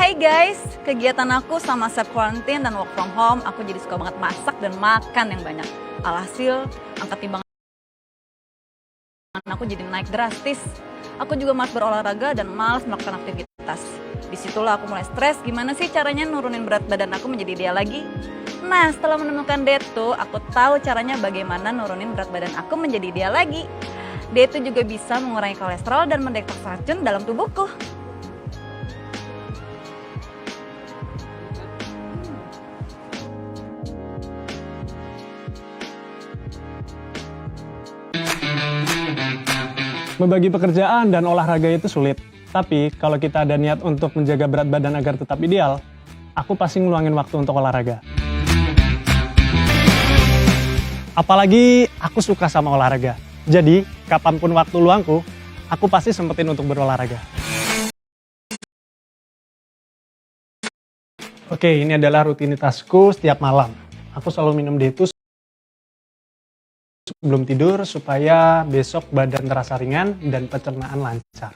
Hai guys, kegiatan aku sama self quarantine dan work from home, aku jadi suka banget masak dan makan yang banyak. Alhasil, angkat timbangan aku jadi naik drastis. Aku juga malas berolahraga dan malas melakukan aktivitas. Disitulah aku mulai stres, gimana sih caranya nurunin berat badan aku menjadi ideal lagi? Nah, setelah menemukan Detu, aku tahu caranya bagaimana nurunin berat badan aku menjadi ideal lagi. Detu juga bisa mengurangi kolesterol dan mendeteksi racun dalam tubuhku. Membagi pekerjaan dan olahraga itu sulit. Tapi kalau kita ada niat untuk menjaga berat badan agar tetap ideal, aku pasti ngeluangin waktu untuk olahraga. Apalagi aku suka sama olahraga. Jadi, kapanpun waktu luangku, aku pasti sempetin untuk berolahraga. Oke, ini adalah rutinitasku setiap malam. Aku selalu minum D2 sebelum tidur supaya besok badan terasa ringan dan pencernaan lancar.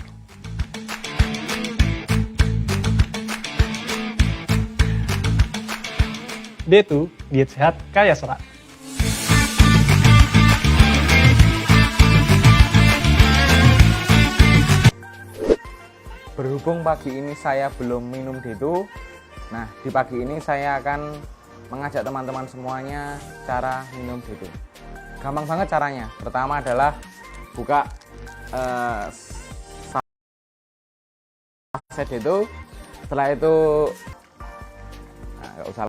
D2, diet sehat kaya serat. Berhubung pagi ini saya belum minum D2, nah di pagi ini saya akan mengajak teman-teman semuanya cara minum D2. Gampang banget caranya. Pertama adalah buka saset D2. Setelah itu nggak usah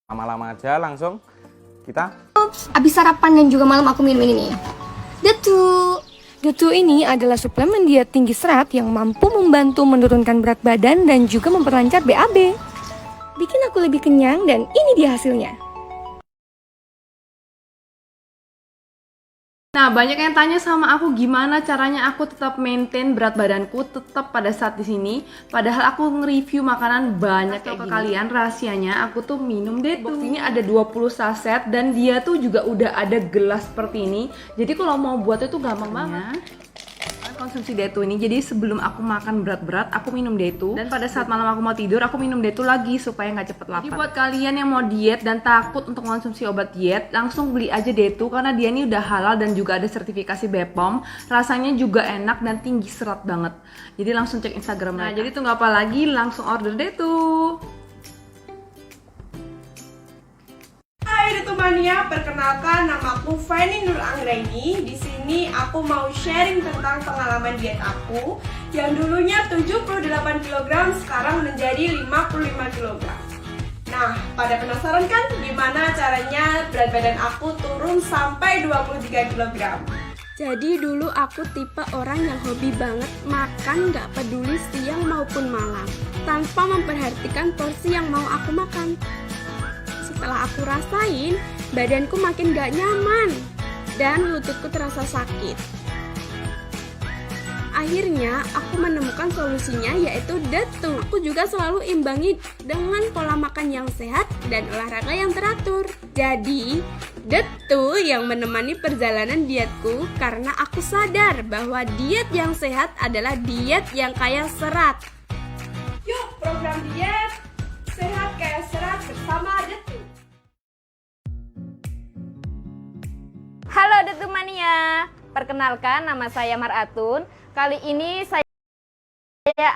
lama-lama aja, langsung kita. Abis sarapan dan juga malam aku minum ini nih. D2 ini adalah suplemen diet tinggi serat yang mampu membantu menurunkan berat badan dan juga memperlancar BAB. Bikin aku lebih kenyang dan ini dia hasilnya. Nah, banyak yang tanya sama aku gimana caranya aku tetap maintain berat badanku tetap pada saat di sini. Padahal aku nge-review makanan banyak kayak gini. Kalian rahasianya aku tuh minum D2. Box ini ada 20 saset dan dia tuh juga udah ada gelas seperti ini. Jadi kalau mau buat itu gampang banget. Konsumsi D2 ini, jadi sebelum aku makan berat-berat aku minum D2, dan pada saat malam aku mau tidur aku minum D2 lagi supaya nggak cepet lapar. Jadi buat kalian yang mau diet dan takut untuk mengonsumsi obat diet, langsung beli aja D2 karena dia ini udah halal dan juga ada sertifikasi BPOM. Rasanya juga enak dan tinggi serat banget. Jadi langsung cek Instagram. Nah, jadi tunggu apa lagi, langsung order D2. Hai, D2 Mania, perkenalkan namaku Feni Nur Anggraini. Di sini aku mau sharing tentang pengalaman diet aku yang dulunya 78 kg sekarang menjadi 55 kg. Nah, pada penasaran kan gimana caranya berat badan aku turun sampai 23 kg? Jadi dulu aku tipe orang yang hobi banget makan gak peduli siang maupun malam, tanpa memperhatikan porsi yang mau aku makan. Setelah aku rasain, badanku makin gak nyaman dan lututku terasa sakit. Akhirnya aku menemukan solusinya, yaitu detu. Aku juga selalu imbangi dengan pola makan yang sehat dan olahraga yang teratur. Jadi detu yang menemani perjalanan dietku, karena aku sadar bahwa diet yang sehat adalah diet yang kaya serat. Yuk, program diet sehat kayak serat bersama Detu. Halo Detu Mania, perkenalkan nama saya Maratun. Kali ini saya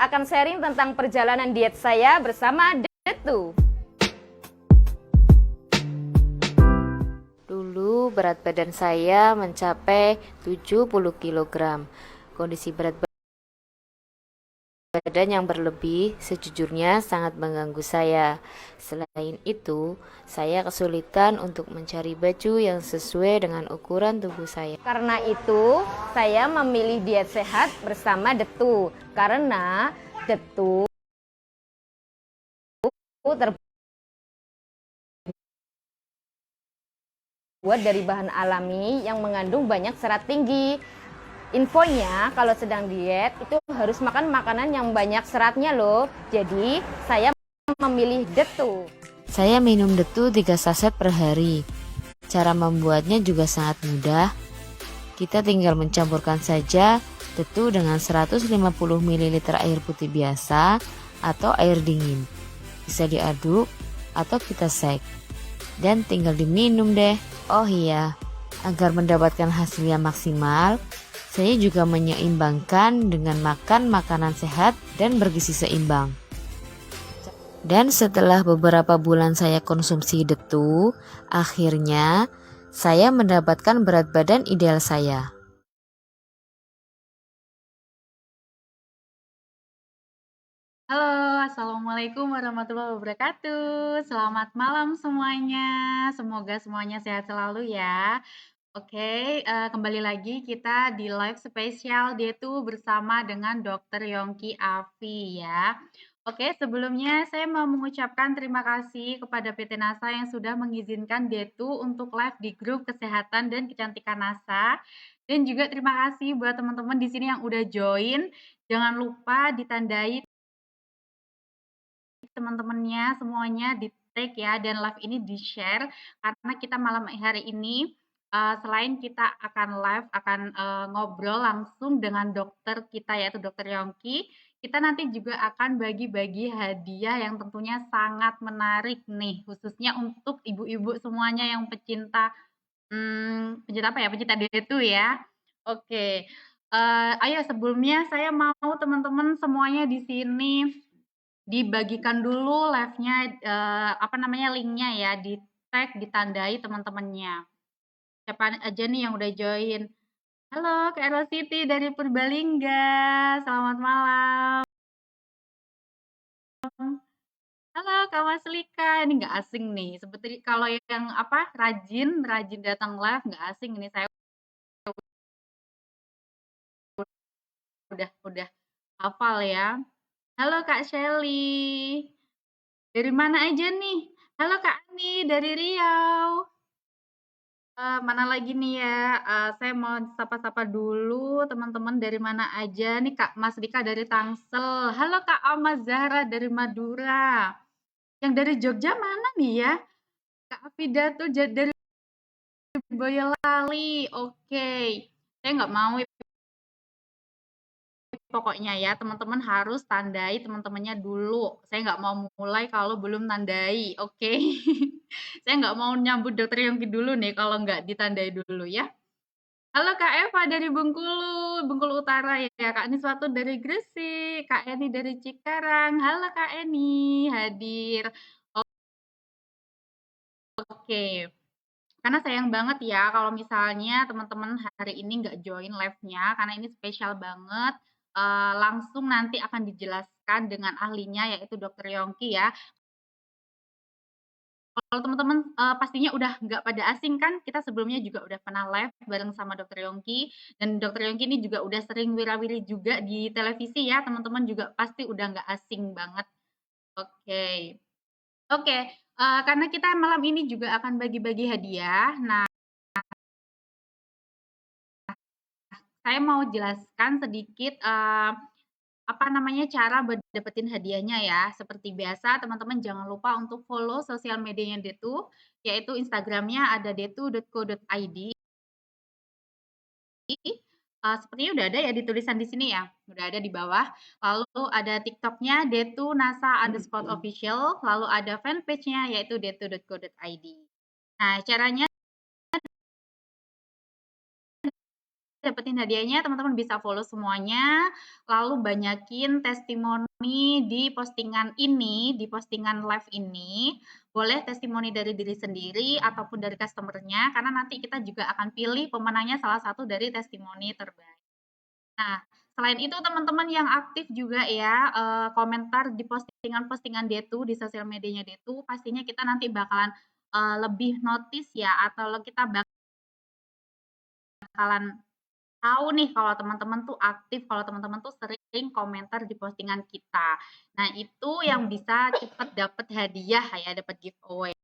akan sharing tentang perjalanan diet saya bersama Detu. Dulu berat badan saya mencapai 70 kg. Kondisi berat badan yang berlebih sejujurnya sangat mengganggu saya. Selain itu, saya kesulitan untuk mencari baju yang sesuai dengan ukuran tubuh saya. Karena itu, saya memilih diet sehat bersama Detu. Karena Detu terbuat dari bahan alami yang mengandung banyak serat tinggi. Infonya, kalau sedang diet itu harus makan makanan yang banyak seratnya loh. Jadi, saya memilih Detu. Saya minum Detu 3 saset per hari. Cara membuatnya juga sangat mudah. Kita tinggal mencampurkan saja Detu dengan 150 ml air putih biasa atau air dingin. Bisa diaduk atau kita shake. Dan tinggal diminum deh. Oh iya, agar mendapatkan hasil yang maksimal, saya juga menyeimbangkan dengan makan makanan sehat dan bergizi seimbang. Dan setelah beberapa bulan saya konsumsi Detu, akhirnya saya mendapatkan berat badan ideal saya. Halo, Assalamualaikum warahmatullahi wabarakatuh. Selamat malam semuanya. Semoga semuanya sehat selalu ya. Oke, kembali lagi kita di live spesial Detu bersama dengan Dr. Yongki Afi ya. Oke, sebelumnya saya mau mengucapkan terima kasih kepada PT NASA yang sudah mengizinkan Detu untuk live di grup kesehatan dan kecantikan NASA. Dan juga terima kasih buat teman-teman di sini yang udah join. Jangan lupa ditandai teman-temannya semuanya di tag ya, dan live ini di share karena kita malam hari ini selain kita akan live akan ngobrol langsung dengan dokter kita yaitu Dokter Yongki, kita nanti juga akan bagi-bagi hadiah yang tentunya sangat menarik nih, khususnya untuk ibu-ibu semuanya yang pecinta pecinta apa ya, pecinta Detu ya. Oke, ayo sebelumnya saya mau teman-teman semuanya di sini dibagikan dulu live-nya, link-nya ya, di-tag, ditandai teman-temannya. Siapa aja nih yang udah join? Halo, Kak Erla Siti dari Purbalingga, selamat malam. Halo, Kak Maslika, ini nggak asing nih, seperti kalau yang rajin datang live nggak asing ini, saya udah hafal ya. Halo Kak Shelly, dari mana aja nih? Halo Kak Ani dari Riau. Mana lagi nih ya? Saya mau sapa-sapa dulu teman-teman dari mana aja nih. Kak Mas Dika dari Tangsel. Halo Kak Alma Zahra dari Madura. Yang dari Jogja mana nih ya? Kak Afida tuh dari Boyolali. Oke. Saya nggak mau pokoknya ya, teman-teman harus tandai teman-temannya dulu. Saya nggak mau mulai kalau belum tandai, oke? Saya nggak mau nyambut Dokter Yongki dulu nih kalau nggak ditandai dulu ya. Halo Kak Eva dari Bengkulu, Bengkulu Utara ya. Kak Niswatu dari Gresik, Kak Eni dari Cikarang. Halo Kak Eni, hadir. Oke. Karena sayang banget ya kalau misalnya teman-teman hari ini nggak join live-nya, karena ini spesial banget. Langsung nanti akan dijelaskan dengan ahlinya yaitu Dokter Yongki ya. Kalau teman-teman pastinya udah nggak pada asing kan, kita sebelumnya juga udah pernah live bareng sama Dokter Yongki, dan Dokter Yongki ini juga udah sering wira-wiri juga di televisi ya, teman-teman juga pasti udah nggak asing banget. Oke. Oke, karena kita malam ini juga akan bagi-bagi hadiah. Nah, saya mau jelaskan sedikit apa namanya cara buat dapetin hadiahnya ya. Seperti biasa, teman-teman jangan lupa untuk follow sosial medianya Detu, yaitu Instagramnya ada detu.co.id. Sepertinya udah ada ya di tulisan di sini ya, udah ada di bawah. Lalu ada TikToknya detu_nasa_official, lalu ada fanpage-nya yaitu detu.co.id. Nah, caranya dapetin hadiahnya, teman-teman bisa follow semuanya, lalu banyakin testimoni di postingan ini, di postingan live ini. Boleh testimoni dari diri sendiri ataupun dari customer-nya, karena nanti kita juga akan pilih pemenangnya salah satu dari testimoni terbaik. Nah, selain itu teman-teman yang aktif juga ya, komentar di postingan-postingan Detu, di sosial medianya Detu, pastinya kita nanti bakalan lebih notice ya, atau kita bakalan tahu nih kalau teman-teman tuh aktif, kalau teman-teman tuh sering komentar di postingan kita. Nah, itu yang bisa cepet dapet hadiah ya, dapat giveaway.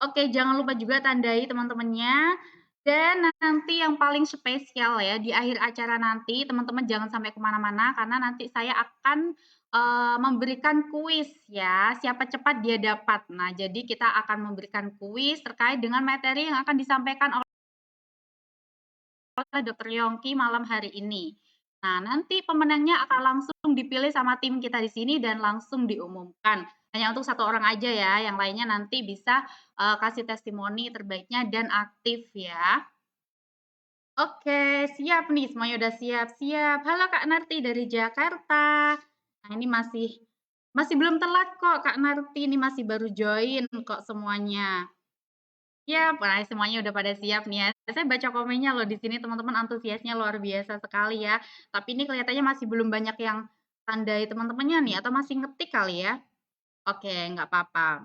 Oke, jangan lupa juga tandai teman-temannya. Dan nanti yang paling spesial ya, di akhir acara nanti, teman-teman jangan sampai kemana-mana, karena nanti saya akan memberikan kuis ya, siapa cepat dia dapat. Nah, jadi kita akan memberikan kuis terkait dengan materi yang akan disampaikan oleh Dokter Yongki malam hari ini. Nah, nanti pemenangnya akan langsung dipilih sama tim kita di sini dan langsung diumumkan. Hanya untuk satu orang aja ya, yang lainnya nanti bisa kasih testimoni terbaiknya dan aktif ya. Oke, siap nih, semuanya udah siap-siap. Halo Kak Narti dari Jakarta. Nah, ini masih belum telat kok Kak Narti, ini masih baru join kok semuanya. Siap, nah semuanya udah pada siap nih ya. Saya baca komennya loh di sini teman-teman antusiasnya luar biasa sekali ya. Tapi ini kelihatannya masih belum banyak yang tandai teman-temannya nih atau masih ngetik kali ya. Oke, nggak apa-apa.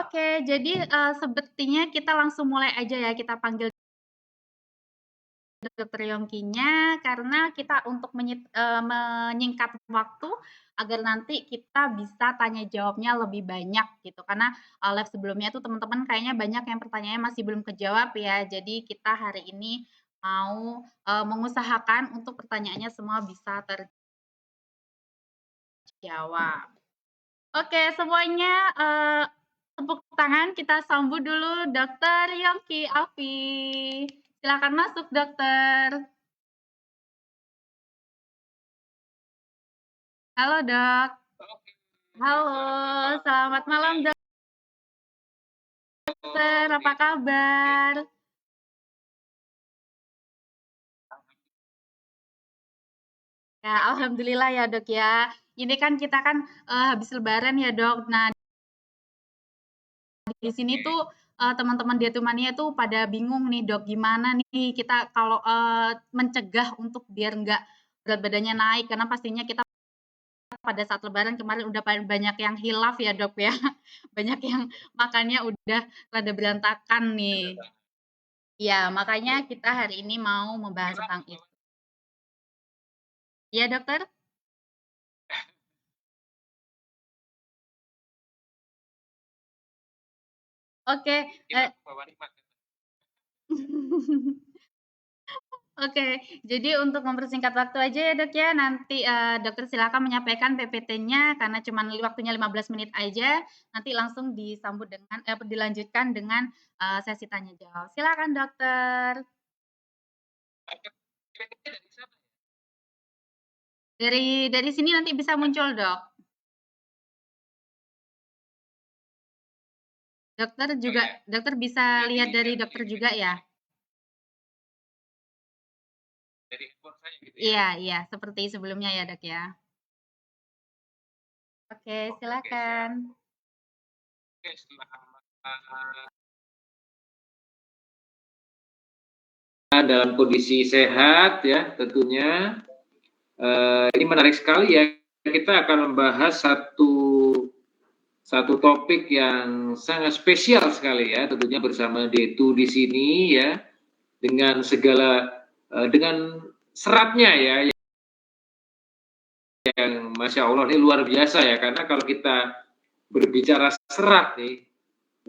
Oke, jadi sepertinya kita langsung mulai aja ya, kita panggil Dokter Yongkinya karena kita untuk menyingkat waktu agar nanti kita bisa tanya jawabnya lebih banyak gitu. Karena live sebelumnya tuh teman-teman kayaknya banyak yang pertanyaannya masih belum kejawab ya. Jadi kita hari ini mau mengusahakan untuk pertanyaannya semua bisa terjawab. Oke, semuanya tepuk tangan kita sambut dulu Dokter Yongki Alfi. Silakan masuk, Dokter. Halo, Dok. Halo, selamat malam, Dokter. Apa kabar? Ya, alhamdulillah ya, Dok ya. Ini kan kita kan habis lebaran ya, Dok. Nah, di sini tuh teman-teman Diatumania tuh pada bingung nih, Dok, gimana nih kita kalau mencegah untuk biar nggak berat badannya naik karena pastinya kita pada saat lebaran kemarin udah banyak yang hilaf ya, Dok ya. Banyak yang makannya udah rada berantakan nih. Ya, makanya kita hari ini mau membahas tentang itu. Iya, Dokter? Oke. Oke, jadi untuk mempersingkat waktu aja ya, Dok ya. Nanti Dokter silakan menyampaikan PPT-nya karena cuma waktunya 15 menit aja. Nanti langsung disambut dengan dilanjutkan dengan sesi tanya jawab. Silakan, Dokter. Dari sini nanti bisa muncul, Dok. Dokter bisa lihat dari dokter juga ya? Dari handphone saya gitu ya? Iya, seperti sebelumnya ya, Dok ya. Oke, silakan. dalam kondisi sehat ya tentunya. Ini menarik sekali ya, kita akan membahas satu topik yang sangat spesial sekali ya, tentunya bersama Detu di sini ya, dengan dengan seratnya ya, yang Masya Allah ini luar biasa ya, karena kalau kita berbicara serat nih,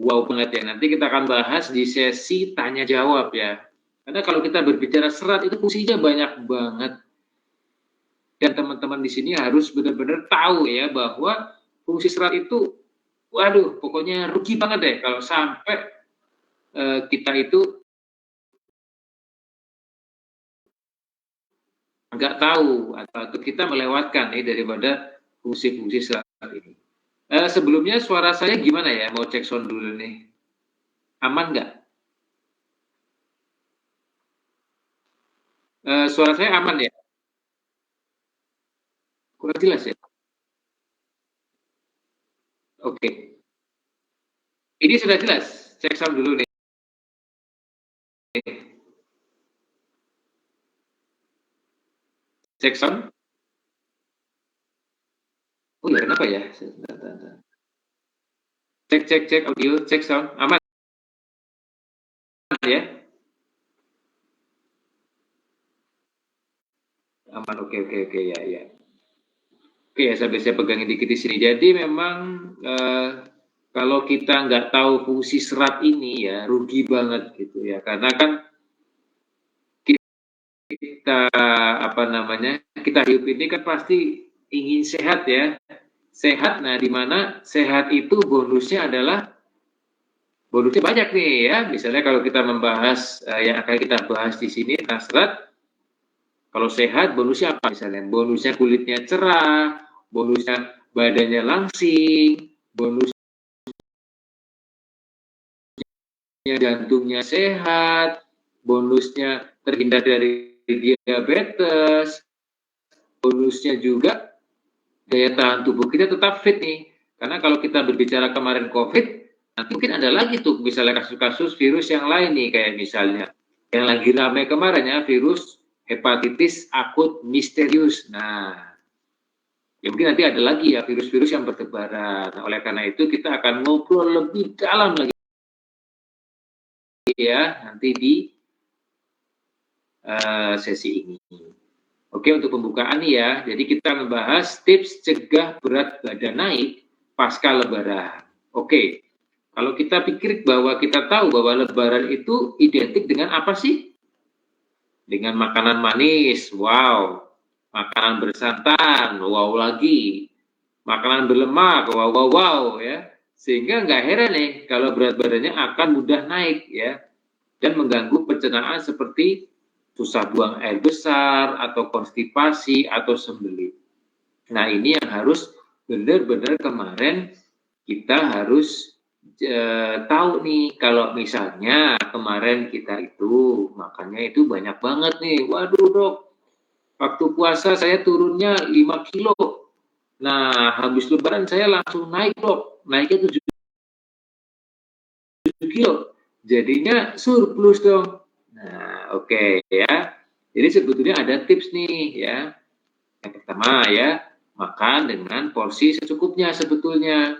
wow banget ya, nanti kita akan bahas di sesi tanya jawab ya, karena kalau kita berbicara serat itu fungsinya banyak banget. Dan teman-teman di sini harus benar-benar tahu ya bahwa fungsi serat itu, waduh, pokoknya rugi banget deh kalau sampai kita itu nggak tahu atau kita melewatkan daripada fungsi-fungsi serat ini. Sebelumnya suara saya gimana ya? Mau cek sound dulu nih. Aman nggak? Suara saya aman ya? Kurang jelas ya? Oke. Ini sudah jelas. Cek sound dulu nih. Cek sound. Oh ya, kenapa ya? Cek audio, cek sound. Aman ya? Aman, oke ya. Oke ya, sampai saya pegangin dikit di sini. Jadi memang kalau kita nggak tahu fungsi serat ini ya rugi banget gitu ya, karena kan kita kita hidup ini kan pasti ingin sehat ya, sehat. Nah, di mana sehat itu bonusnya banyak nih ya. Misalnya kalau kita membahas yang akan kita bahas di sini tentang serat, kalau sehat bonusnya apa? Misalnya bonusnya kulitnya cerah, bonusnya badannya langsing, bonusnya jantungnya sehat, bonusnya terhindar dari diabetes, bonusnya juga daya tahan tubuh kita tetap fit nih. Karena kalau kita berbicara kemarin COVID, nanti mungkin ada lagi tuh misalnya kasus-kasus virus yang lain nih, kayak misalnya yang lagi ramai kemarin ya, virus hepatitis akut misterius. Nah, ya mungkin nanti ada lagi ya virus-virus yang bertebaran. Nah, oleh karena itu kita akan ngobrol lebih dalam lagi ya nanti di sesi ini. Oke, untuk pembukaan nih ya, jadi kita membahas tips cegah berat badan naik pasca lebaran. Oke, kalau kita pikir bahwa kita tahu bahwa lebaran itu identik dengan apa sih? Dengan makanan manis, wow. Makanan bersantan, wow lagi. Makanan berlemak, wow ya. Sehingga nggak heran nih kalau berat badannya akan mudah naik ya. Dan mengganggu pencernaan seperti susah buang air besar, atau konstipasi, atau sembelit. Nah, ini yang harus benar-benar kemarin kita harus tahu nih, kalau misalnya kemarin kita itu makannya itu banyak banget nih, waduh dok, waktu puasa saya turunnya 5 kilo, nah habis lebaran saya langsung naik dok, naiknya 7 kilo, jadinya surplus dong. Nah oke ya, jadi sebetulnya ada tips nih ya. Yang pertama ya, makan dengan porsi secukupnya sebetulnya.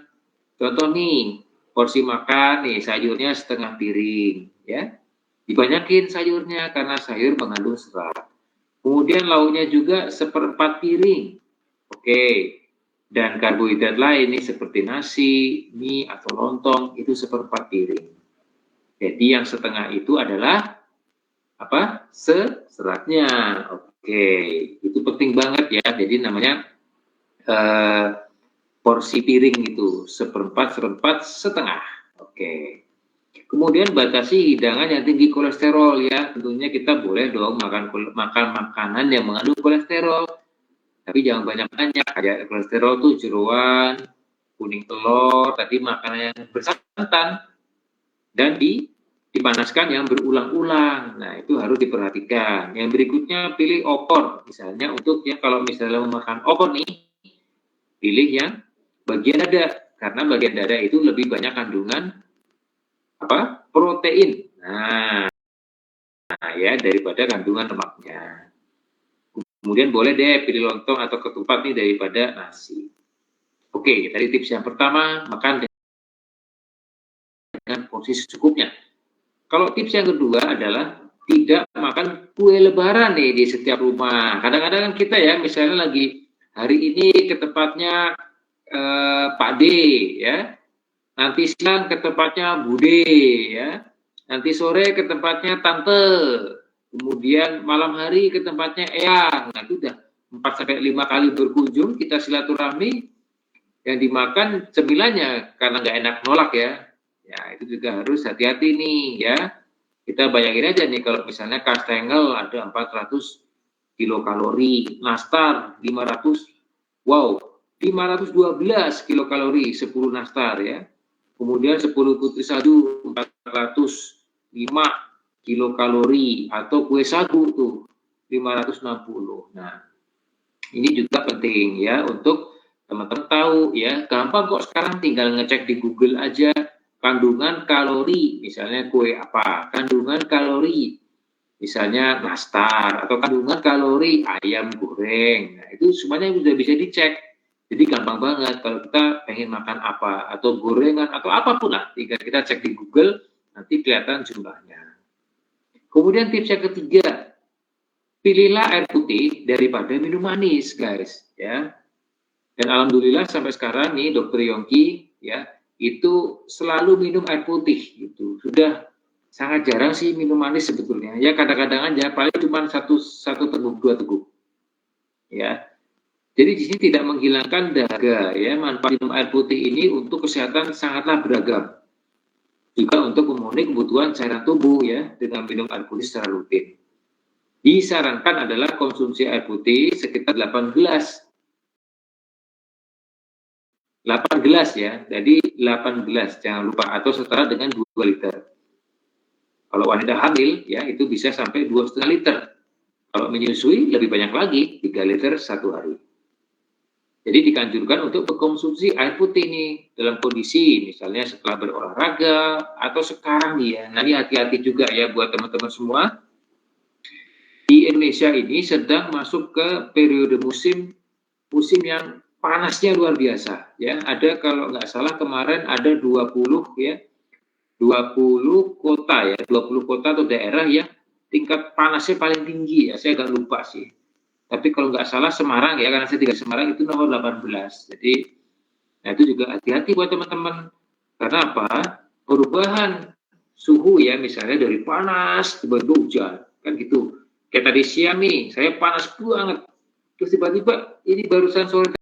Contoh nih, porsi makan nih sayurnya setengah piring ya, dibanyakin sayurnya karena sayur mengandung serat. Kemudian lauknya juga 1/4 piring, oke. Dan karbohidrat lain nih seperti nasi, mie atau lontong itu 1/4 piring. Jadi yang setengah itu adalah apa? Seratnya. Oke, itu penting banget ya. Jadi namanya porsi piring itu 1/4, setengah. Oke. Kemudian batasi hidangan yang tinggi kolesterol ya. Tentunya kita boleh dong makan makanan yang mengandung kolesterol, tapi jangan banyak-banyak. Kayak kolesterol tuh jeroan, kuning telur, tadi makanan yang bersantan dan dipanaskan yang berulang-ulang. Nah, itu harus diperhatikan. Yang berikutnya pilih opor. Misalnya untuk ya kalau misalnya mau makan opor nih, pilih yang bagian dada. karena bagian dada itu lebih banyak kandungan apa? Protein. Nah, ya daripada kandungan lemaknya. Kemudian boleh deh pilih lontong atau ketupat nih daripada nasi. Oke, tadi tips yang pertama, makan dengan porsi secukupnya. Kalau tips yang kedua adalah tidak makan kue lebaran nih di setiap rumah. Kadang-kadang kan kita ya, misalnya lagi hari ini ke tempatnya Pak D, ya. Nanti siang ke tempatnya Bude, ya. Nanti sore ke tempatnya Tante. Kemudian malam hari ke tempatnya Eyang. Nah, itu udah 4-5 kali berkunjung, kita silaturahmi. Yang dimakan cemilannya, karena nggak enak nolak ya. Ya, itu juga harus hati-hati nih, ya. Kita bayangin aja nih, kalau misalnya kastengel ada 400 kilokalori, nastar 500, wow, 512 kilokalori 10 nastar ya. Kemudian 10 putri sagu 405 kilokalori, atau kue sagu tuh 560. Nah, ini juga penting ya untuk teman-teman tahu ya. Gampang kok sekarang, tinggal ngecek di Google aja kandungan kalori, misalnya kue apa, kandungan kalori misalnya nastar, atau kandungan kalori ayam goreng. Nah, itu semuanya sudah bisa dicek. Jadi gampang banget kalau kita pengen makan apa, atau gorengan, atau apapun lah, tinggal kita cek di Google, nanti kelihatan jumlahnya. Kemudian tips yang ketiga, pilihlah air putih daripada minum manis, guys. Ya. Dan alhamdulillah sampai sekarang nih, Dokter Yongki, ya, itu selalu minum air putih. Gitu. Sudah sangat jarang sih minum manis sebetulnya. Ya kadang-kadang aja, paling cuma satu teguk, 2 teguk. Ya. Jadi di sini tidak menghilangkan dahaga ya. Manfaat minum air putih ini untuk kesehatan sangatlah beragam. Juga untuk memenuhi kebutuhan cairan tubuh ya dengan minum air putih secara rutin. Disarankan adalah konsumsi air putih sekitar 8 gelas. 8 gelas ya. Jadi 8 gelas jangan lupa, atau setara dengan 2 liter. Kalau wanita hamil ya itu bisa sampai 2,5 liter. Kalau menyusui lebih banyak lagi, 3 liter 1 hari. Jadi dikanjurkan untuk mengkonsumsi air putih nih dalam kondisi misalnya setelah berolahraga atau sekarang nih ya. Nah ini hati-hati juga ya buat teman-teman semua. Di Indonesia ini sedang masuk ke periode musim yang panasnya luar biasa ya. Ada kalau nggak salah kemarin ada 20 ya. 20 kota ya, 20 kota atau daerah yang tingkat panasnya paling tinggi ya. Saya agak lupa sih. Tapi kalau nggak salah Semarang ya, karena saya tinggal di Semarang itu nomor 18. Jadi, nah itu juga hati-hati buat teman-teman. Karena apa? Perubahan suhu ya, misalnya dari panas tiba-tiba hujan, kan gitu. Kayak tadi siang nih, saya panas banget. Terus tiba-tiba ini barusan sore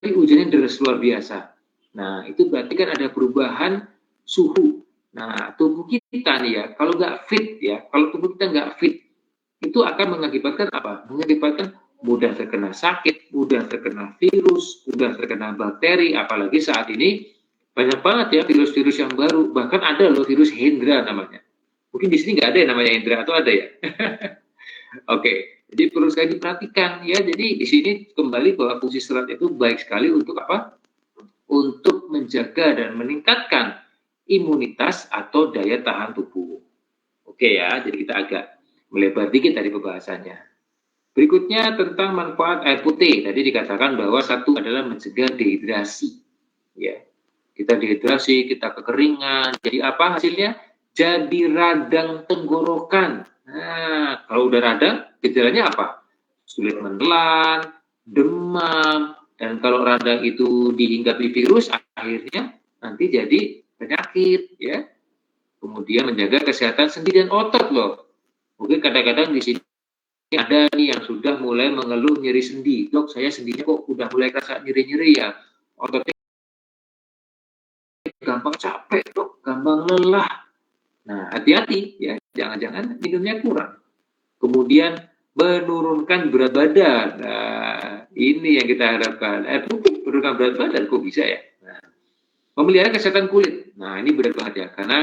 hujannya deras luar biasa. Nah, itu berarti kan ada perubahan suhu. Nah, tubuh kita nih ya, kalau nggak fit ya, kalau tubuh kita nggak fit, itu akan mengakibatkan apa? Mengakibatkan mudah terkena sakit, mudah terkena virus, mudah terkena bakteri, apalagi saat ini banyak banget ya virus-virus yang baru, bahkan ada loh virus Hendra namanya. Mungkin di sini nggak ada yang namanya Hendra, atau ada ya? Oke, jadi perlu sekali diperhatikan ya. Jadi di sini kembali bahwa fungsi serat itu baik sekali untuk apa? Untuk menjaga dan meningkatkan imunitas atau daya tahan tubuh. Oke ya, jadi kita agak melebar dikit dari pembahasannya. Berikutnya tentang manfaat air putih. Tadi dikatakan bahwa satu adalah mencegah dehidrasi. Ya, kita dehidrasi, kita kekeringan. Jadi apa hasilnya? Jadi radang tenggorokan. Nah, kalau udah radang, gejalanya apa? Sulit menelan, demam, dan kalau radang itu dihinggapi virus, akhirnya nanti jadi penyakit, ya. Kemudian menjaga kesehatan sendi dan otot loh. Mungkin kadang-kadang di sini ada nih yang sudah mulai mengeluh nyeri sendi. Dok, saya sendinya kok udah mulai kerasa nyeri-nyeri ya. Ototnya gampang capek, dok, gampang lelah. Nah, hati-hati ya, jangan-jangan minumnya kurang. Kemudian menurunkan berat badan. Nah, ini yang kita harapkan. Menurunkan berat badan kok bisa ya? Nah, memelihara kesehatan kulit. Nah, ini berat banget ya, karena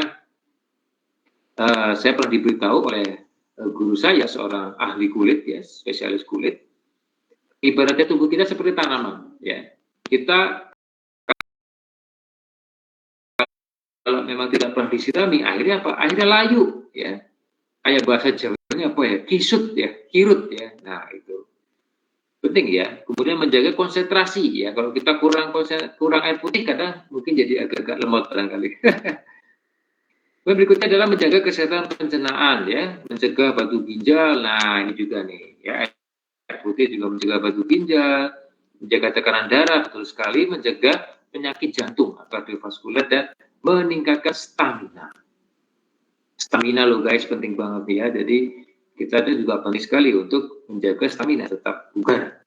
saya pernah diberitahu oleh guru saya, seorang ahli kulit ya, spesialis kulit. ibaratnya tubuh kita seperti tanaman, ya. Kita kalau memang tidak pernah disirami, akhirnya apa? Akhirnya layu, ya. Kayak bahasa Jawanya apa ya? Kisut ya, kirut ya. Nah, itu penting ya. Kemudian menjaga konsentrasi ya. Kalau kita kurang air putih, kadang mungkin jadi agak-agak lemot barangkali. Berikutnya adalah menjaga kesehatan pencernaan ya, mencegah batu ginjal. Nah, ini juga nih ya. Air putih juga mencegah batu ginjal, menjaga tekanan darah, betul sekali, mencegah penyakit jantung, kardiovaskuler, dan meningkatkan stamina. Stamina loh guys, penting banget ya. Jadi kita itu juga penting sekali untuk menjaga stamina tetap bugar.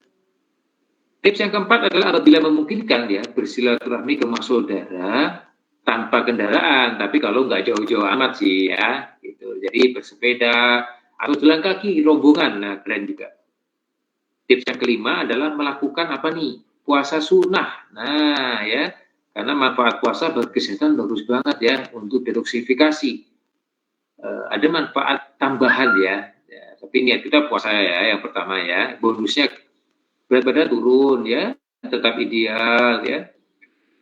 Tips yang keempat adalah apabila memungkinkan ya, bersilaturahmi ke saudara tanpa kendaraan, tapi kalau nggak jauh-jauh amat sih ya, gitu. Jadi bersepeda atau jalan kaki rombongan, nah keren juga. Tips yang kelima adalah melakukan apa nih? Puasa sunnah. Nah ya, karena manfaat puasa bagi kesehatan bagus banget ya untuk detoksifikasi. Ada manfaat tambahan ya. Tapi niat kita puasa ya yang pertama ya. Bonusnya berat badan turun ya, tetap ideal ya.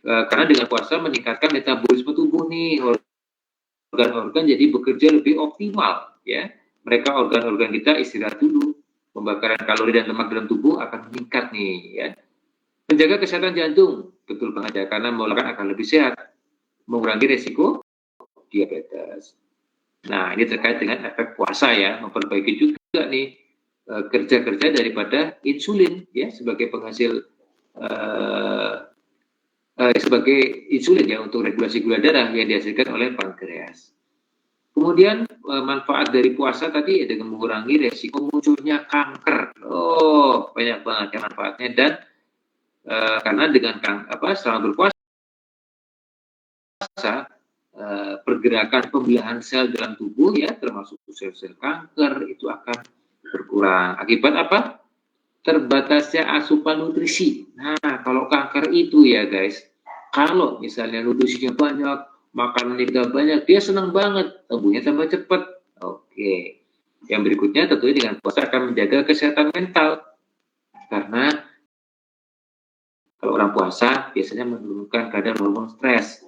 Karena dengan puasa meningkatkan metabolisme tubuh nih, organ-organ jadi bekerja lebih optimal ya. Mereka organ-organ kita istirahat dulu, pembakaran kalori dan lemak dalam tubuh akan meningkat nih ya. Menjaga kesehatan jantung, betul banget ya, karena melakukan akan lebih sehat, mengurangi resiko diabetes. Nah, ini terkait dengan efek puasa ya, memperbaiki juga nih kerja-kerja daripada insulin ya sebagai penghasil sebagai insulin ya untuk regulasi gula darah yang dihasilkan oleh pankreas. Kemudian manfaat dari puasa tadi ya dengan mengurangi resiko munculnya kanker. Oh, banyak banget ya manfaatnya dan karena dengan selama berpuasa pergerakan pembelahan sel dalam tubuh ya termasuk sel-sel kanker itu akan berkurang. Akibat apa? Terbatasnya asupan nutrisi. Nah, kalau kanker itu ya guys, kalau misalnya nutrisinya banyak, makanannya juga banyak, dia senang banget, tumbuhnya tambah cepat. Oke. Yang berikutnya tentunya dengan puasa akan menjaga kesehatan mental. Karena kalau orang puasa biasanya menurunkan kadar hormon stres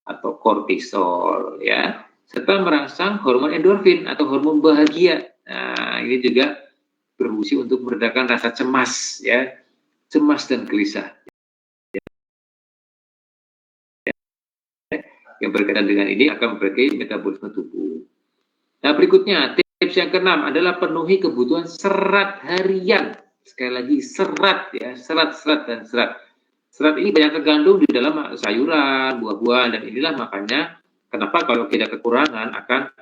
atau kortisol ya, serta merangsang hormon endorfin atau hormon bahagia. Nah, ini juga berfungsi untuk meredakan rasa cemas ya, cemas dan gelisah yang berkaitan dengan ini akan memperbaiki metabolisme tubuh. Nah, berikutnya tips yang keenam adalah penuhi kebutuhan serat harian. Sekali lagi serat ya, serat dan serat. Serat ini banyak terkandung di dalam sayuran, buah-buahan, dan inilah makanya kenapa kalau kita kekurangan akan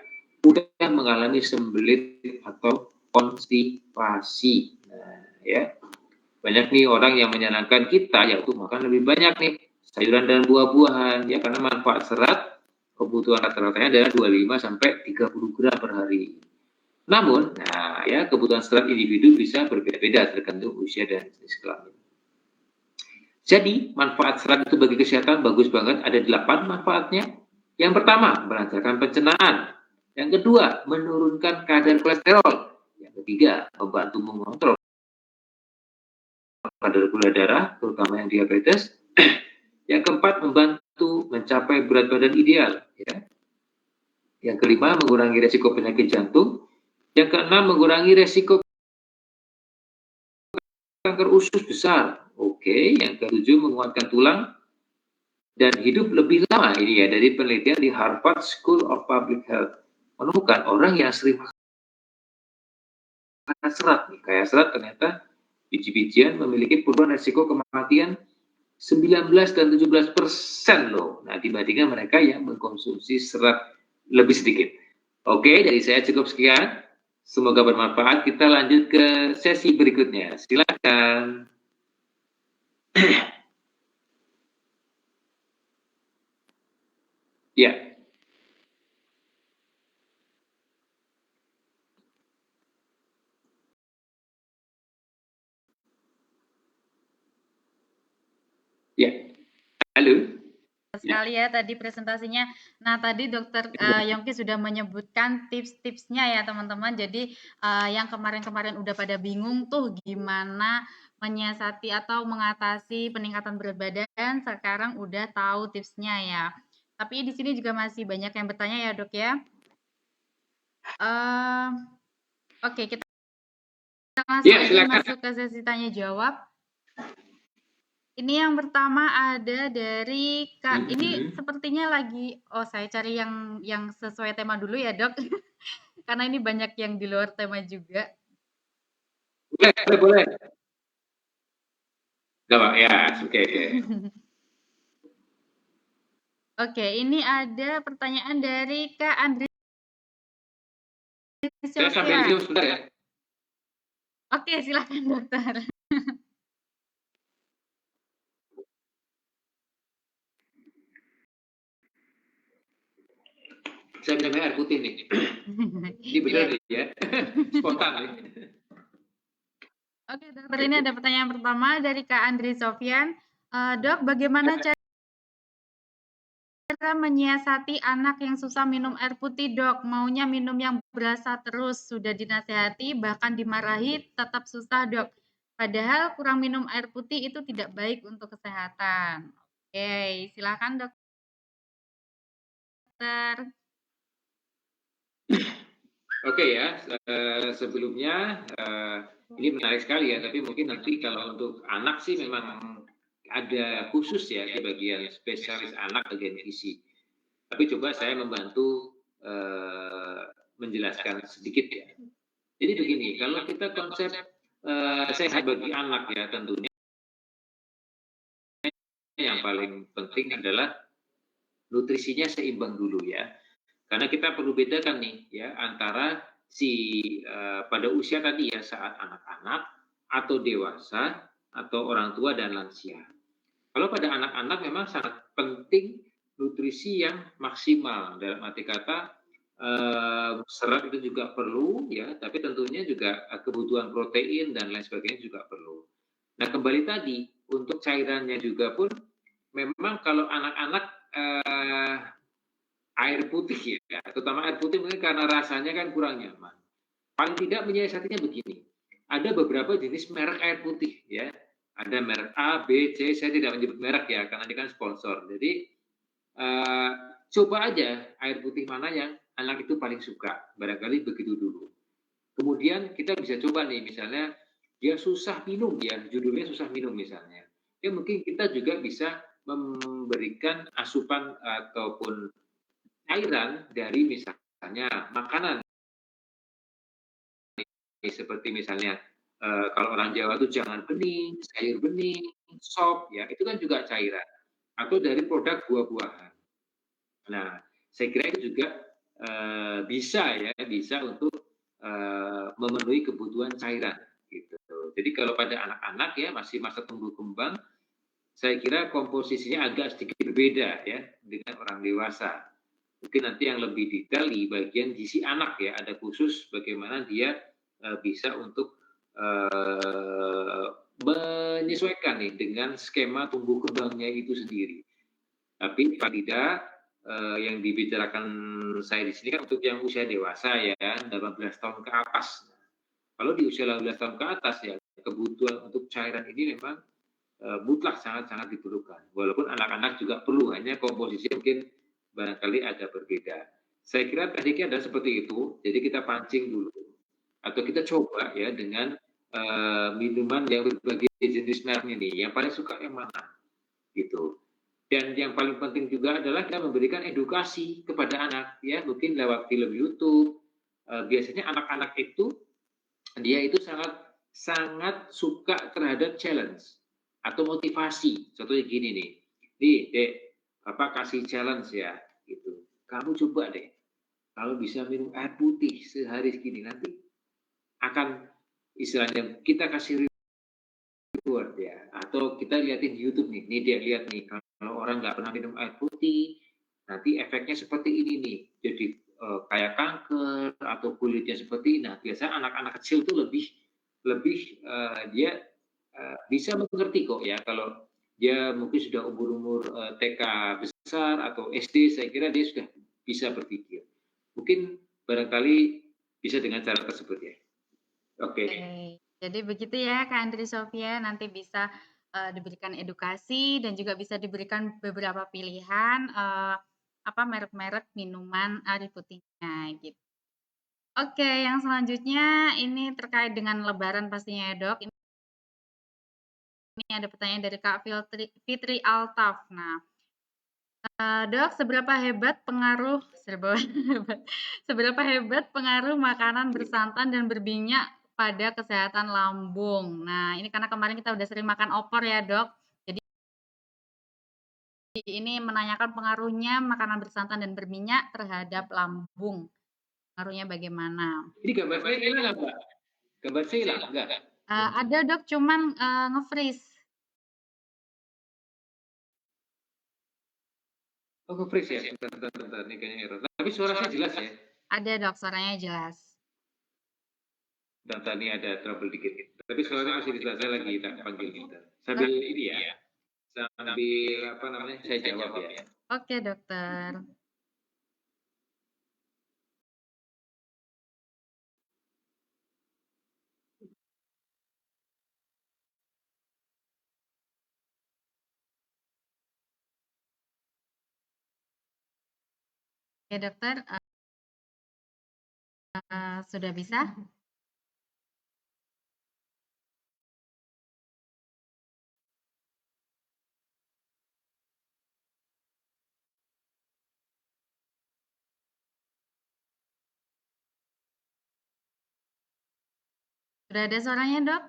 mudah mengalami sembelit atau konstipasi. Nah, ya. Banyak nih orang yang menyenangkan kita yaitu makan lebih banyak nih sayuran dan buah-buahan ya karena manfaat serat kebutuhan rata-ratanya adalah 25 sampai 30 gram per hari. Namun, nah ya kebutuhan serat individu bisa berbeda-beda tergantung usia dan jenis kelamin. Jadi, manfaat serat itu bagi kesehatan bagus banget, ada 8 manfaatnya. Yang pertama, melancarkan pencernaan. Yang kedua, menurunkan kadar kolesterol. Yang ketiga, membantu mengontrol kadar gula darah, terutama yang diabetes. Yang keempat, membantu mencapai berat badan ideal. Ya. Yang kelima, mengurangi resiko penyakit jantung. Yang keenam, mengurangi resiko kanker usus besar. Oke, yang ketujuh, menguatkan tulang dan hidup lebih lama. Ini ya dari penelitian di Harvard School of Public Health menemukan orang yang sering makan serat nih, kayak serat ternyata biji-bijian memiliki perubahan resiko kematian 19 dan 17% loh. Nah, dibandingkan mereka yang mengkonsumsi serat lebih sedikit. Oke, dari saya cukup sekian. Semoga bermanfaat. Kita lanjut ke sesi berikutnya. Silakan. Ya. Ya. Halo. sekali ya tadi presentasinya. Nah, tadi Dokter Yongki sudah menyebutkan tips-tipsnya ya teman-teman. Jadi yang kemarin-kemarin udah pada bingung tuh gimana menyiasati atau mengatasi peningkatan berat badan, sekarang udah tahu tipsnya ya. Tapi di sini juga masih banyak yang bertanya ya Dok ya. Oke, kita langsung aja masuk ke sesi tanya jawab. Ini yang pertama ada dari Kak. Ini sepertinya lagi, saya cari yang sesuai tema dulu ya Dok, karena ini banyak yang di luar tema juga. Boleh. Gak Pak, ya, oke. Oke, ini ada pertanyaan dari Kak Andri. Saya sambil video sebentar ya. Oke, silakan Dokter. Saya minum air putih nih. Ini benar nih ya. Spontan nih. Oke, Dokter, ini ada pertanyaan pertama dari Kak Andri Sofyan. Dok, bagaimana cara menyiasati anak yang susah minum air putih, Dok? Maunya minum yang berasa terus, sudah dinasehati, bahkan dimarahi, tetap susah, Dok. Padahal kurang minum air putih itu tidak baik untuk kesehatan. Oke, silakan Dokter. Oke ya, sebelumnya ini menarik sekali ya, tapi mungkin nanti kalau untuk anak sih memang ada khusus ya di bagian spesialis anak bagian gizi. Tapi coba saya membantu menjelaskan sedikit ya. Jadi begini, kalau kita konsep sehat bagi anak ya tentunya yang paling penting adalah nutrisinya seimbang dulu ya. Karena kita perlu bedakan nih ya antara pada usia tadi ya saat anak-anak atau dewasa atau orang tua dan lansia. Kalau pada anak-anak memang sangat penting nutrisi yang maksimal, dalam arti kata serat itu juga perlu ya, tapi tentunya juga kebutuhan protein dan lain sebagainya juga perlu. Nah kembali tadi untuk cairannya juga pun memang kalau anak-anak air putih ya, terutama air putih mungkin karena rasanya kan kurang nyaman. Paling tidak menyiasatinya begini, ada beberapa jenis merek air putih ya, ada merek A, B, C, saya tidak menyebut merek ya, karena ini kan sponsor. Jadi coba aja air putih mana yang anak itu paling suka, barangkali begitu dulu. Kemudian kita bisa coba nih, misalnya dia susah minum ya, judulnya susah minum misalnya. Ya mungkin kita juga bisa memberikan asupan ataupun cairan dari misalnya makanan seperti misalnya kalau orang Jawa itu jangan bening, sayur bening, sop ya itu kan juga cairan atau dari produk buah-buahan. Nah saya kira itu juga bisa untuk memenuhi kebutuhan cairan gitu. Jadi kalau pada anak-anak ya masih masa tumbuh kembang, saya kira komposisinya agak sedikit berbeda ya dengan orang dewasa. Mungkin nanti yang lebih detail di bagian gizi anak ya, ada khusus bagaimana dia bisa untuk menyesuaikan nih dengan skema tumbuh kembangnya itu sendiri. Tapi tidak yang dibicarakan saya di sini kan untuk yang usia dewasa ya, 18 tahun ke atas. Kalau di usia 18 tahun ke atas ya, kebutuhan untuk cairan ini memang mutlak sangat-sangat diperlukan. Walaupun anak-anak juga perlu, hanya komposisi mungkin barangkali ada berbeda. Saya kira tekniknya adalah seperti itu, jadi kita pancing dulu. Atau kita coba ya dengan minuman yang berbagai jenis mereknya nih, yang paling suka yang mana, gitu. Dan yang paling penting juga adalah kita memberikan edukasi kepada anak, ya mungkin lewat film YouTube. Biasanya anak-anak itu, dia itu sangat suka terhadap challenge atau motivasi. Contohnya gini nih, Dek, Bapak kasih challenge ya, gitu. Kamu coba deh, kalau bisa minum air putih sehari segini, nanti akan istilahnya kita kasih reward ya, atau kita liatin di YouTube nih dia lihat nih, kalau orang nggak pernah minum air putih, nanti efeknya seperti ini nih, jadi kayak kanker atau kulitnya seperti ini. Nah, biasanya anak-anak kecil tuh lebih dia bisa mengerti kok ya, kalau dia mungkin sudah umur TK besar besar atau SD, saya kira dia sudah bisa berpikir. Mungkin barangkali bisa dengan cara tersebut ya. Oke. Jadi begitu ya Kak Andri Sofia, nanti bisa diberikan edukasi dan juga bisa diberikan beberapa pilihan merek-merek minuman air putihnya gitu. Oke, yang selanjutnya ini terkait dengan Lebaran pastinya ya Dok. Ini ada pertanyaan dari Kak Fitri Altaf. Nah, Dok, seberapa hebat pengaruh makanan bersantan dan berminyak pada kesehatan lambung? Nah, ini karena kemarin kita udah sering makan opor ya, Dok. Jadi ini menanyakan pengaruhnya makanan bersantan dan berminyak terhadap lambung. Pengaruhnya bagaimana? Ini gambar saya hilang nggak, Mbak? Gambar saya hilang nggak? Ada, Dok, cuman nge-freeze. Oh, nge-freeze ya? Bentar. Ini kayaknya error. Tapi suaranya jelas ya? Ada, Dok, suaranya jelas. Dan tadi ada trouble dikit. Tapi suaranya masih jelas. Saya lagi tak panggil kita. Sambil ini ya? Sambil saya jawab ya. Oke, Dokter. Oke, Dokter. Sudah bisa? Sudah ada suaranya, Dok?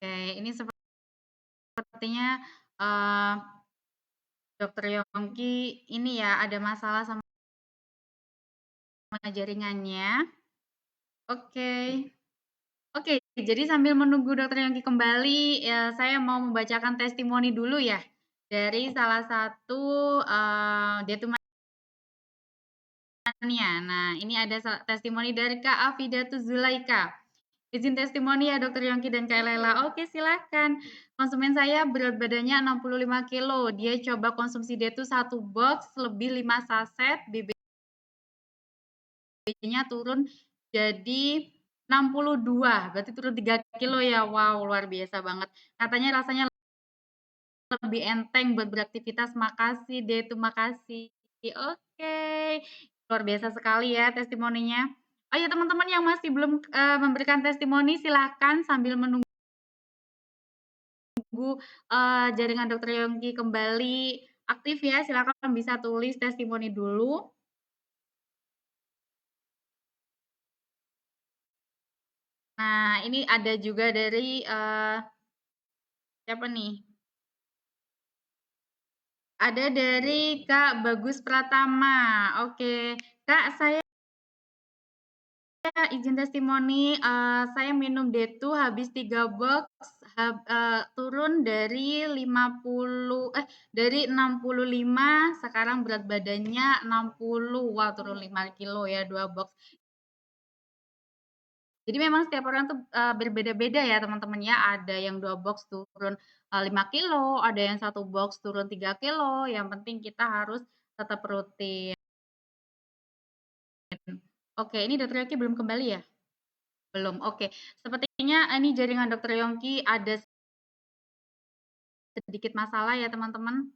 Oke, ini sepertinya Dokter Yongki ini ya ada masalah sama jaringannya. Oke, jadi sambil menunggu Dokter Yongki kembali, ya saya mau membacakan testimoni dulu ya dari salah satu Detumania. Nah, ini ada testimoni dari Kak Afidatu Zulaika. Izin testimoni ya Dokter Yongki dan Kak Lela. Oke, silahkan. Konsumen saya berat badannya 65 kilo. Dia coba konsumsi Detu 1 box lebih 5 saset. BB-nya turun jadi 62. Berarti turun 3 kilo ya. Wow, luar biasa banget. Katanya rasanya lebih enteng buat beraktivitas. Makasih Detu, makasih. Oke. Luar biasa sekali ya testimoninya. Oh ya teman-teman yang masih belum memberikan testimoni silahkan sambil menunggu jaringan Dokter Yongki kembali aktif ya, silahkan bisa tulis testimoni dulu. Nah, ini ada juga dari siapa nih? Ada dari Kak Bagus Pratama. Oke, Kak, saya izin testimoni, saya minum Detu habis 3 box, turun dari 65, sekarang berat badannya 60. Wah, turun 5 kilo ya 2 box. Jadi memang setiap orang tuh berbeda-beda ya teman-teman ya. Ada yang 2 box turun 5 kilo, ada yang 1 box turun 3 kilo. Yang penting kita harus tetap rutin. Oke, ini Dokter Yongki belum kembali ya? Belum, oke. Sepertinya ini jaringan Dokter Yongki ada sedikit masalah ya teman-teman.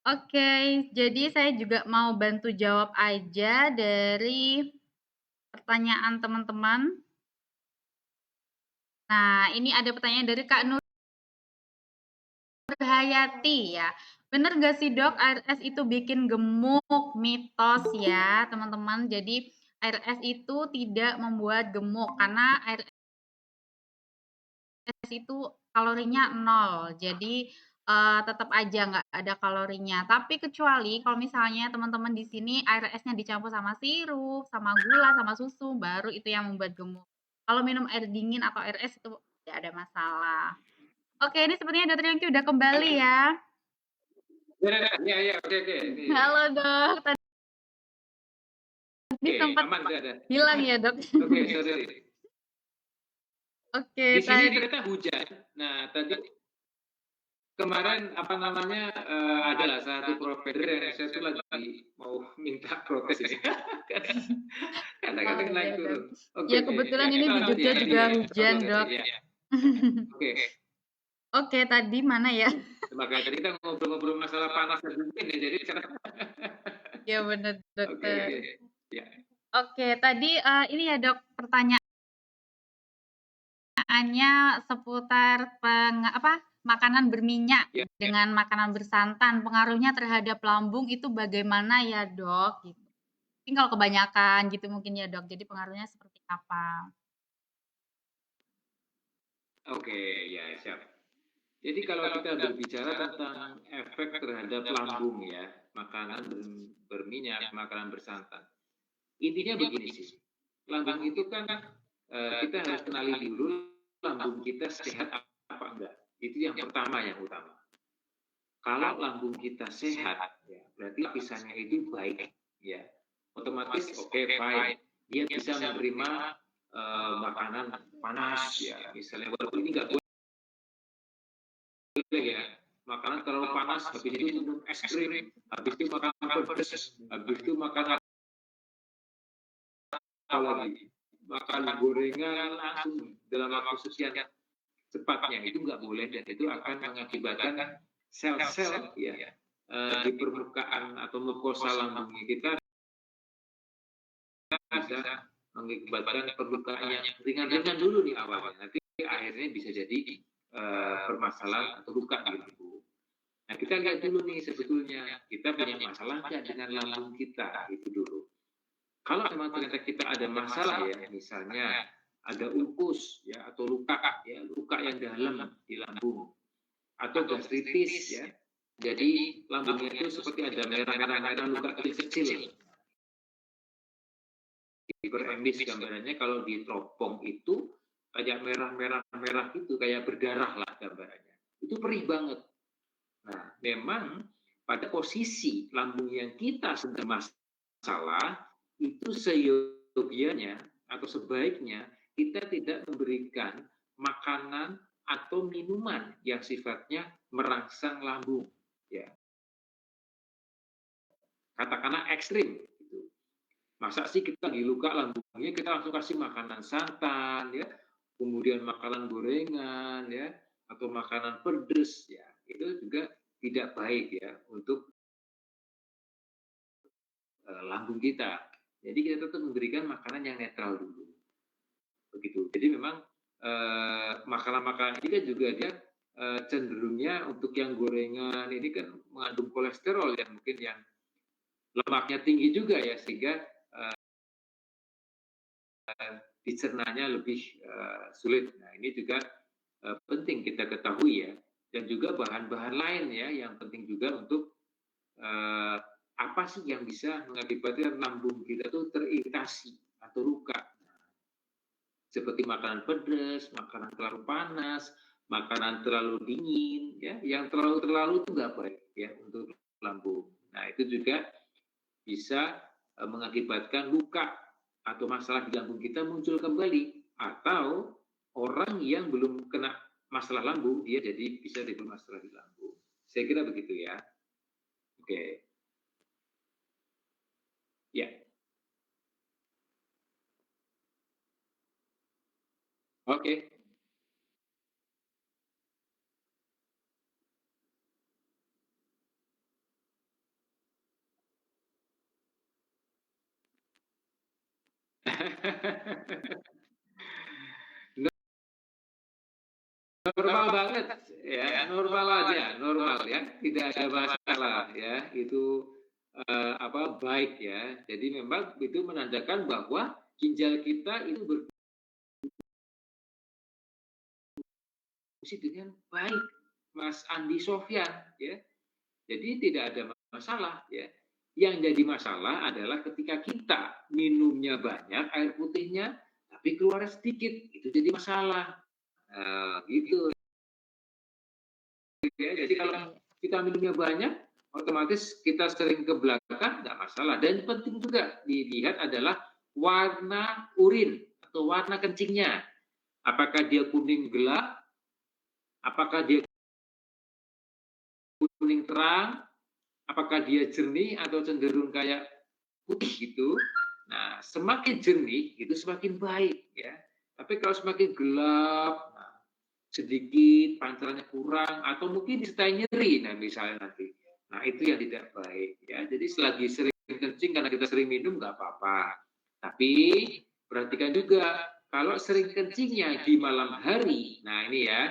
Oke, jadi saya juga mau bantu jawab aja dari pertanyaan teman-teman. Nah, ini ada pertanyaan dari Kak Nur Hayati ya. Bener gak sih dok, ARS itu bikin gemuk? Mitos ya teman-teman. Jadi ARS itu tidak membuat gemuk karena ARS itu kalorinya 0. Jadi tetap aja nggak ada kalorinya. Tapi kecuali kalau misalnya teman-teman di sini ARS-nya dicampur sama sirup, sama gula, sama susu, baru itu yang membuat gemuk. Kalau minum air dingin atau ARS itu tidak ada masalah. Oke, ini sepertinya Dokter Yongki udah kembali ya. Ya, oke. Halo dok, tadi Oke, sempat aman ada. hilang ya dok. Oke, sorry. Oke, Di sini tadi ternyata hujan. Nah, tadi kemarin apa namanya adalah satu provider yang saya tuh lagi mau minta protes ya. Karena oh kadang naik ya dok. turun. Oke, Ya kebetulan ini di lanjut Jogja ya, juga tadi ya. hujan dok. Ya. Oke. Oke, tadi mana ya? Makanya tadi kita ngobrol-ngobrol masalah panas dan dingin ya. Jadi sekarang Ya benar oke. dokter. Ya. Oke, tadi ini ya dok, pertanyaannya seputar makanan berminyak Ya. dengan makanan bersantan, pengaruhnya terhadap lambung itu bagaimana ya dok? Gitu. Mungkin kalau kebanyakan gitu mungkin ya dok, jadi pengaruhnya seperti apa? Oke, ya siap. Jadi kalau kita berbicara tentang efek terhadap lambung ya, makanan berminyak, makanan bersantan. Intinya begini sih, lambung itu kan kita harus kenali dulu lambung kita sehat apa enggak. Itu yang pertama, yang utama. Kalau lambung kita sehat, ya, berarti lapisannya itu baik, ya. Otomatis oke, fine. Dia bisa menerima makanan panas, ya. Misalnya walaupun ini enggak boleh ya, makanan terlalu panas, habis itu minum es krim, habis itu makan pedas, habis itu makan apa lagi, makan gorengan langsung dalam waktu sekian cepatnya, itu nggak boleh dan itu akan mengakibatkan sel-sel ya di permukaan atau mukosa lambungnya kita bisa mengakibatkan permukaan yang ringan-ringan dulu di awalnya, nanti akhirnya bisa jadi permasalahan atau luka gitu. Nah kita lihat dulu nih sebetulnya kita punya masalah nggak dengan lambung kita itu dulu. Kalau memang ternyata kita ada masalah ya, misalnya ada ulkus ya atau luka yang dalam di lambung atau gastritis ya. Jadi lambungnya itu seperti ada merah-merah luka kecil-kecil. Hiperendis gambarannya kalau di teropong itu kayak merah-merah itu kayak berdarah lah gambarannya. Itu perih banget. Nah, memang pada posisi lambung yang kita sedang masalah itu seyogianya atau sebaiknya kita tidak memberikan makanan atau minuman yang sifatnya merangsang lambung, ya. Katakanlah ekstrim. Gitu. Masa sih kita lagi luka lambungnya kita langsung kasih makanan santan, ya, kemudian makanan gorengan, ya, atau makanan pedas, ya, itu juga tidak baik ya untuk lambung kita. Jadi kita tetap memberikan makanan yang netral dulu, begitu. Jadi memang makanan-makanan ini kan juga dia cenderungnya untuk yang gorengan ini kan mengandung kolesterol yang mungkin yang lemaknya tinggi juga ya sehingga dicernanya lebih sulit. Nah ini juga penting kita ketahui ya, dan juga bahan-bahan lain ya yang penting juga untuk apa sih yang bisa mengakibatkan lambung kita tuh teriritasi atau luka. Seperti makanan pedas, makanan terlalu panas, makanan terlalu dingin, ya, yang terlalu itu nggak baik ya untuk lambung. Nah itu juga bisa mengakibatkan luka atau masalah di lambung kita muncul kembali, atau orang yang belum kena masalah lambung dia jadi bisa timbul masalah di lambung. Saya kira begitu ya. Oke. Ya. Oke. Normal banget ya, normal aja, normal ya, tidak ada masalah ya, itu baik ya. Jadi memang itu menandakan bahwa ginjal kita itu berfungsi dengan baik, Mas Andi Sofyan ya. Jadi tidak ada masalah ya. Yang jadi masalah adalah ketika kita minumnya banyak air putihnya, tapi keluar sedikit, itu jadi masalah. Gitu. Ya, jadi kalau kita minumnya banyak, otomatis kita sering ke belakang, nggak masalah. Dan penting juga dilihat adalah warna urin atau warna kencingnya. Apakah dia kuning gelap, apakah dia kuning terang, apakah dia jernih atau cenderung kayak putih gitu. Nah, semakin jernih itu semakin baik ya. Tapi kalau semakin gelap, sedikit pancarannya kurang atau mungkin disertai nyeri, nah misalnya nanti, nah itu yang tidak baik ya. Jadi selagi sering kencing karena kita sering minum nggak apa-apa, tapi perhatikan juga kalau sering kencingnya di malam hari, nah ini ya,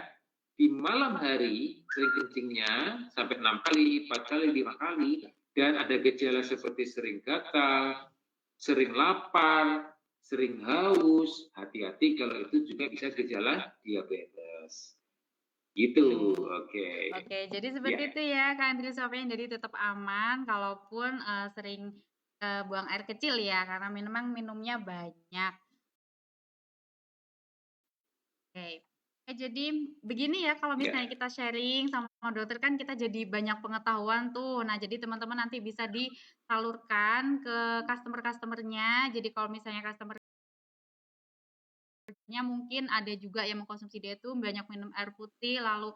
di malam hari sering kencingnya sampai 6 kali, 4 kali, 5 kali, dan ada gejala seperti sering gatal, sering lapar, sering haus, hati-hati kalau itu juga bisa gejala diabetes. Gitu, oke. Oke, jadi seperti itu ya Kak Andri Sofian, jadi tetap aman kalaupun sering buang air kecil ya, karena memang minumnya banyak. Oke. Jadi begini ya, kalau misalnya kita sharing sama dokter kan kita jadi banyak pengetahuan tuh. Nah, jadi teman-teman nanti bisa disalurkan ke customer-customernya. Jadi kalau misalnya customernya mungkin ada juga yang mengkonsumsi dia tuh banyak minum air putih, lalu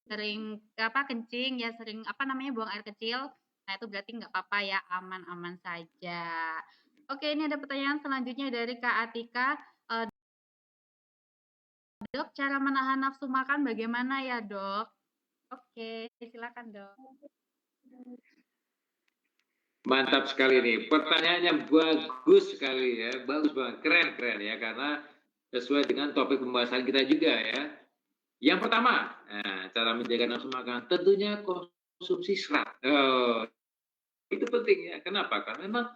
sering kencing ya, sering buang air kecil. Nah, itu berarti nggak apa-apa ya, aman-aman saja. Oke, ini ada pertanyaan selanjutnya dari Kak Atika. Dok, cara menahan nafsu makan bagaimana ya, Dok? Oke, silakan, Dok. Mantap sekali nih, pertanyaannya bagus sekali ya, bagus banget, keren ya, karena sesuai dengan topik pembahasan kita juga ya. Yang pertama, cara menjaga nafsu makan tentunya konsumsi serat. Itu penting ya, kenapa? Karena memang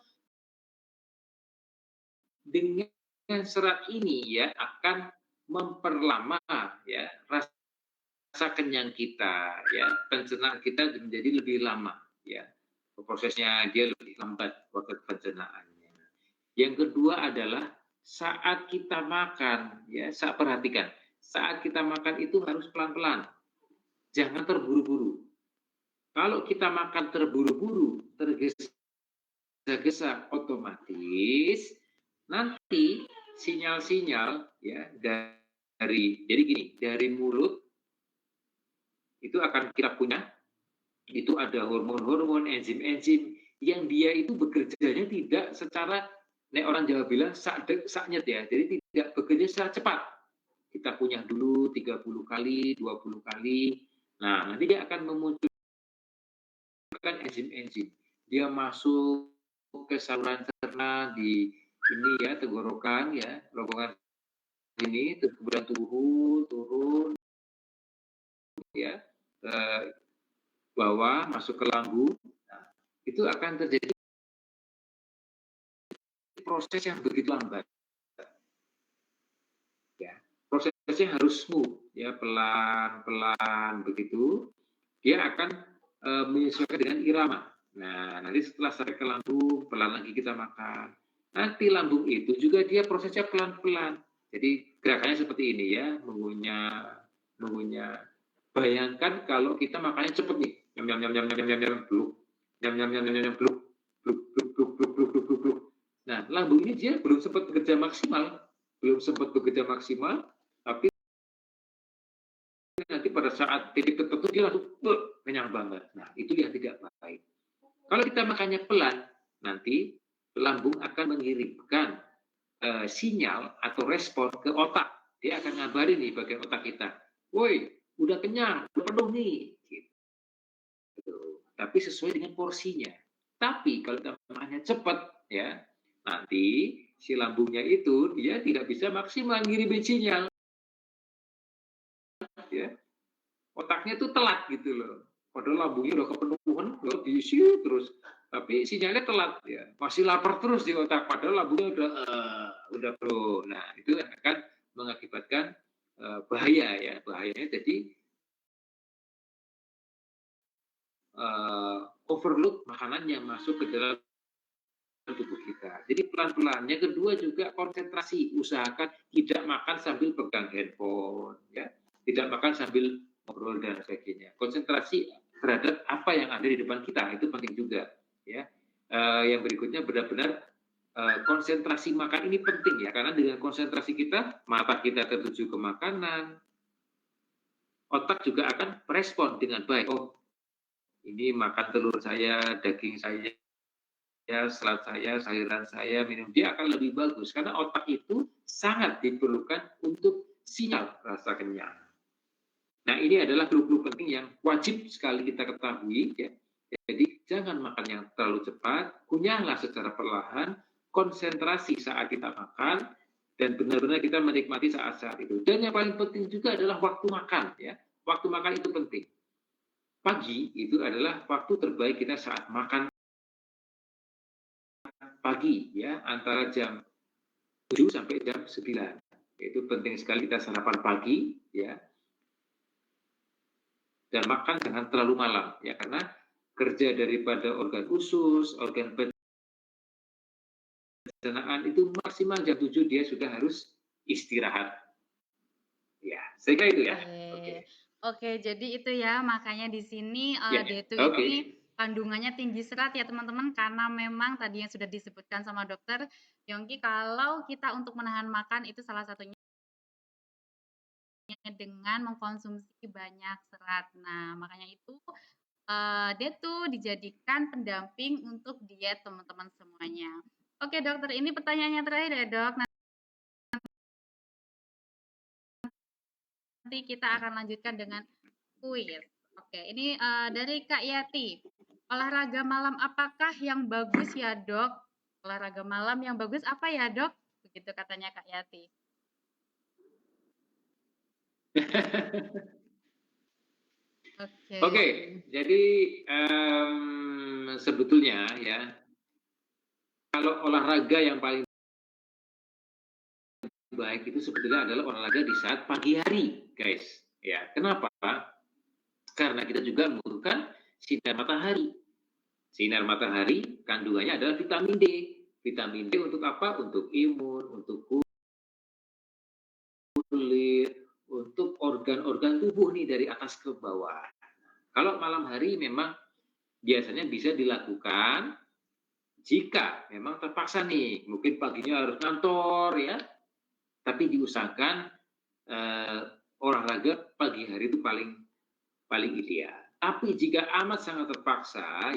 dengan serat ini ya akan memperlama ya rasa kenyang kita ya, pencernaan kita menjadi lebih lama ya, prosesnya dia lebih lambat proses pencernaannya. Yang kedua adalah saat kita makan ya, perhatikan saat kita makan itu harus pelan-pelan, jangan terburu-buru. Kalau kita makan terburu-buru, tergesa-gesa, otomatis nanti sinyal-sinyal ya dari mulut itu akan kita punya, itu ada hormon-hormon, enzim-enzim yang dia itu bekerjanya tidak secara, orang Jawa bilang saknyet ya, jadi tidak bekerja secara cepat. Kita punya dulu 30 kali, 20 kali, nah nanti dia akan memunculkan enzim-enzim, dia masuk ke saluran cerna di ini ya, tenggorokan ya, ronggongan ini, kemudian turun ya, bawah masuk ke lambung. Nah, itu akan terjadi proses yang begitu lambat ya, prosesnya harus smooth ya, pelan-pelan begitu, dia akan menyesuaikan dengan irama. Nah, nanti setelah sampai ke lambung, pelan lagi kita makan. Nanti lambung itu juga dia prosesnya pelan-pelan. Jadi gerakannya seperti ini ya, mengunyah. Bayangkan kalau kita makannya cepet nih, nah, lambung ini dia belum sempat bekerja maksimal, tapi nanti pada saat titik tertentu dia langsung kenyang banget. Nah, itu yang tidak baik. Kalau kita makannya pelan, nanti lambung akan mengirimkan sinyal atau respon ke otak. Dia akan ngabarin nih bagian otak kita, woi, udah kenyang, udah penuh nih. Gitu. Tapi sesuai dengan porsinya. Tapi kalau kita makannya cepat, ya, nanti si lambungnya itu dia tidak bisa maksimal ngirimin sinyal. Ya. Otaknya itu telat gitu loh. Padahal lambungnya udah kepenuhan, udah diisi terus. Tapi sinyalnya telat ya, masih lapar terus di otak, padahal lambungnya udah penuh. Nah, itu akan mengakibatkan bahaya ya, bahayanya jadi overload makanan yang masuk ke dalam tubuh kita. Jadi pelan-pelan. Yang kedua juga konsentrasi, usahakan tidak makan sambil pegang handphone, ya, tidak makan sambil ngobrol dan sebagainya. Konsentrasi terhadap apa yang ada di depan kita, itu penting juga ya. Yang berikutnya benar-benar konsentrasi makan ini penting ya, karena dengan konsentrasi kita, mata kita tertuju ke makanan, otak juga akan merespon dengan baik. Oh, ini makan telur saya, daging saya, salad saya, sayuran saya, minum, dia akan lebih bagus karena otak itu sangat diperlukan untuk sinyal rasa kenyang. Nah, ini adalah grup-grup penting yang wajib sekali kita ketahui ya. Jadi jangan makan yang terlalu cepat, kunyahlah secara perlahan, konsentrasi saat kita makan, dan benar-benar kita menikmati saat-saat itu. Dan yang paling penting juga adalah waktu makan ya. Waktu makan itu penting. Pagi itu adalah waktu terbaik kita saat makan pagi ya, antara jam 7 sampai jam 9. Itu penting sekali kita sarapan pagi ya. Dan makan jangan terlalu malam ya, karena kerja daripada organ usus, organ pencernaan itu maksimal jam 7 dia sudah harus istirahat. Ya, sehingga itu ya. Oke, jadi itu ya, makanya di sini D2 ini kandungannya tinggi serat ya teman-teman, karena memang tadi yang sudah disebutkan sama dokter Yongki, kalau kita untuk menahan makan itu salah satunya dengan mengkonsumsi banyak serat. Nah, makanya itu D2 dijadikan pendamping untuk diet teman-teman semuanya. Oke dokter, ini pertanyaannya terakhir ya dok. Nanti kita akan lanjutkan dengan kuis. Oke, ini dari Kak Yati. Olahraga malam apakah yang bagus ya dok? Olahraga malam yang bagus apa ya dok? Begitu katanya Kak Yati. Oke, jadi sebetulnya ya, kalau olahraga yang paling baik itu sebetulnya adalah olahraga di saat pagi hari, guys. Ya, kenapa? Karena kita juga membutuhkan sinar matahari. Sinar matahari kandungannya adalah vitamin D. Vitamin D untuk apa? Untuk imun, untuk kulit, untuk organ-organ tubuh nih dari atas ke bawah. Kalau malam hari memang biasanya bisa dilakukan jika memang terpaksa nih, mungkin paginya harus kantor ya, tapi diusahakan olahraga pagi hari itu paling ideal. Tapi jika amat sangat terpaksa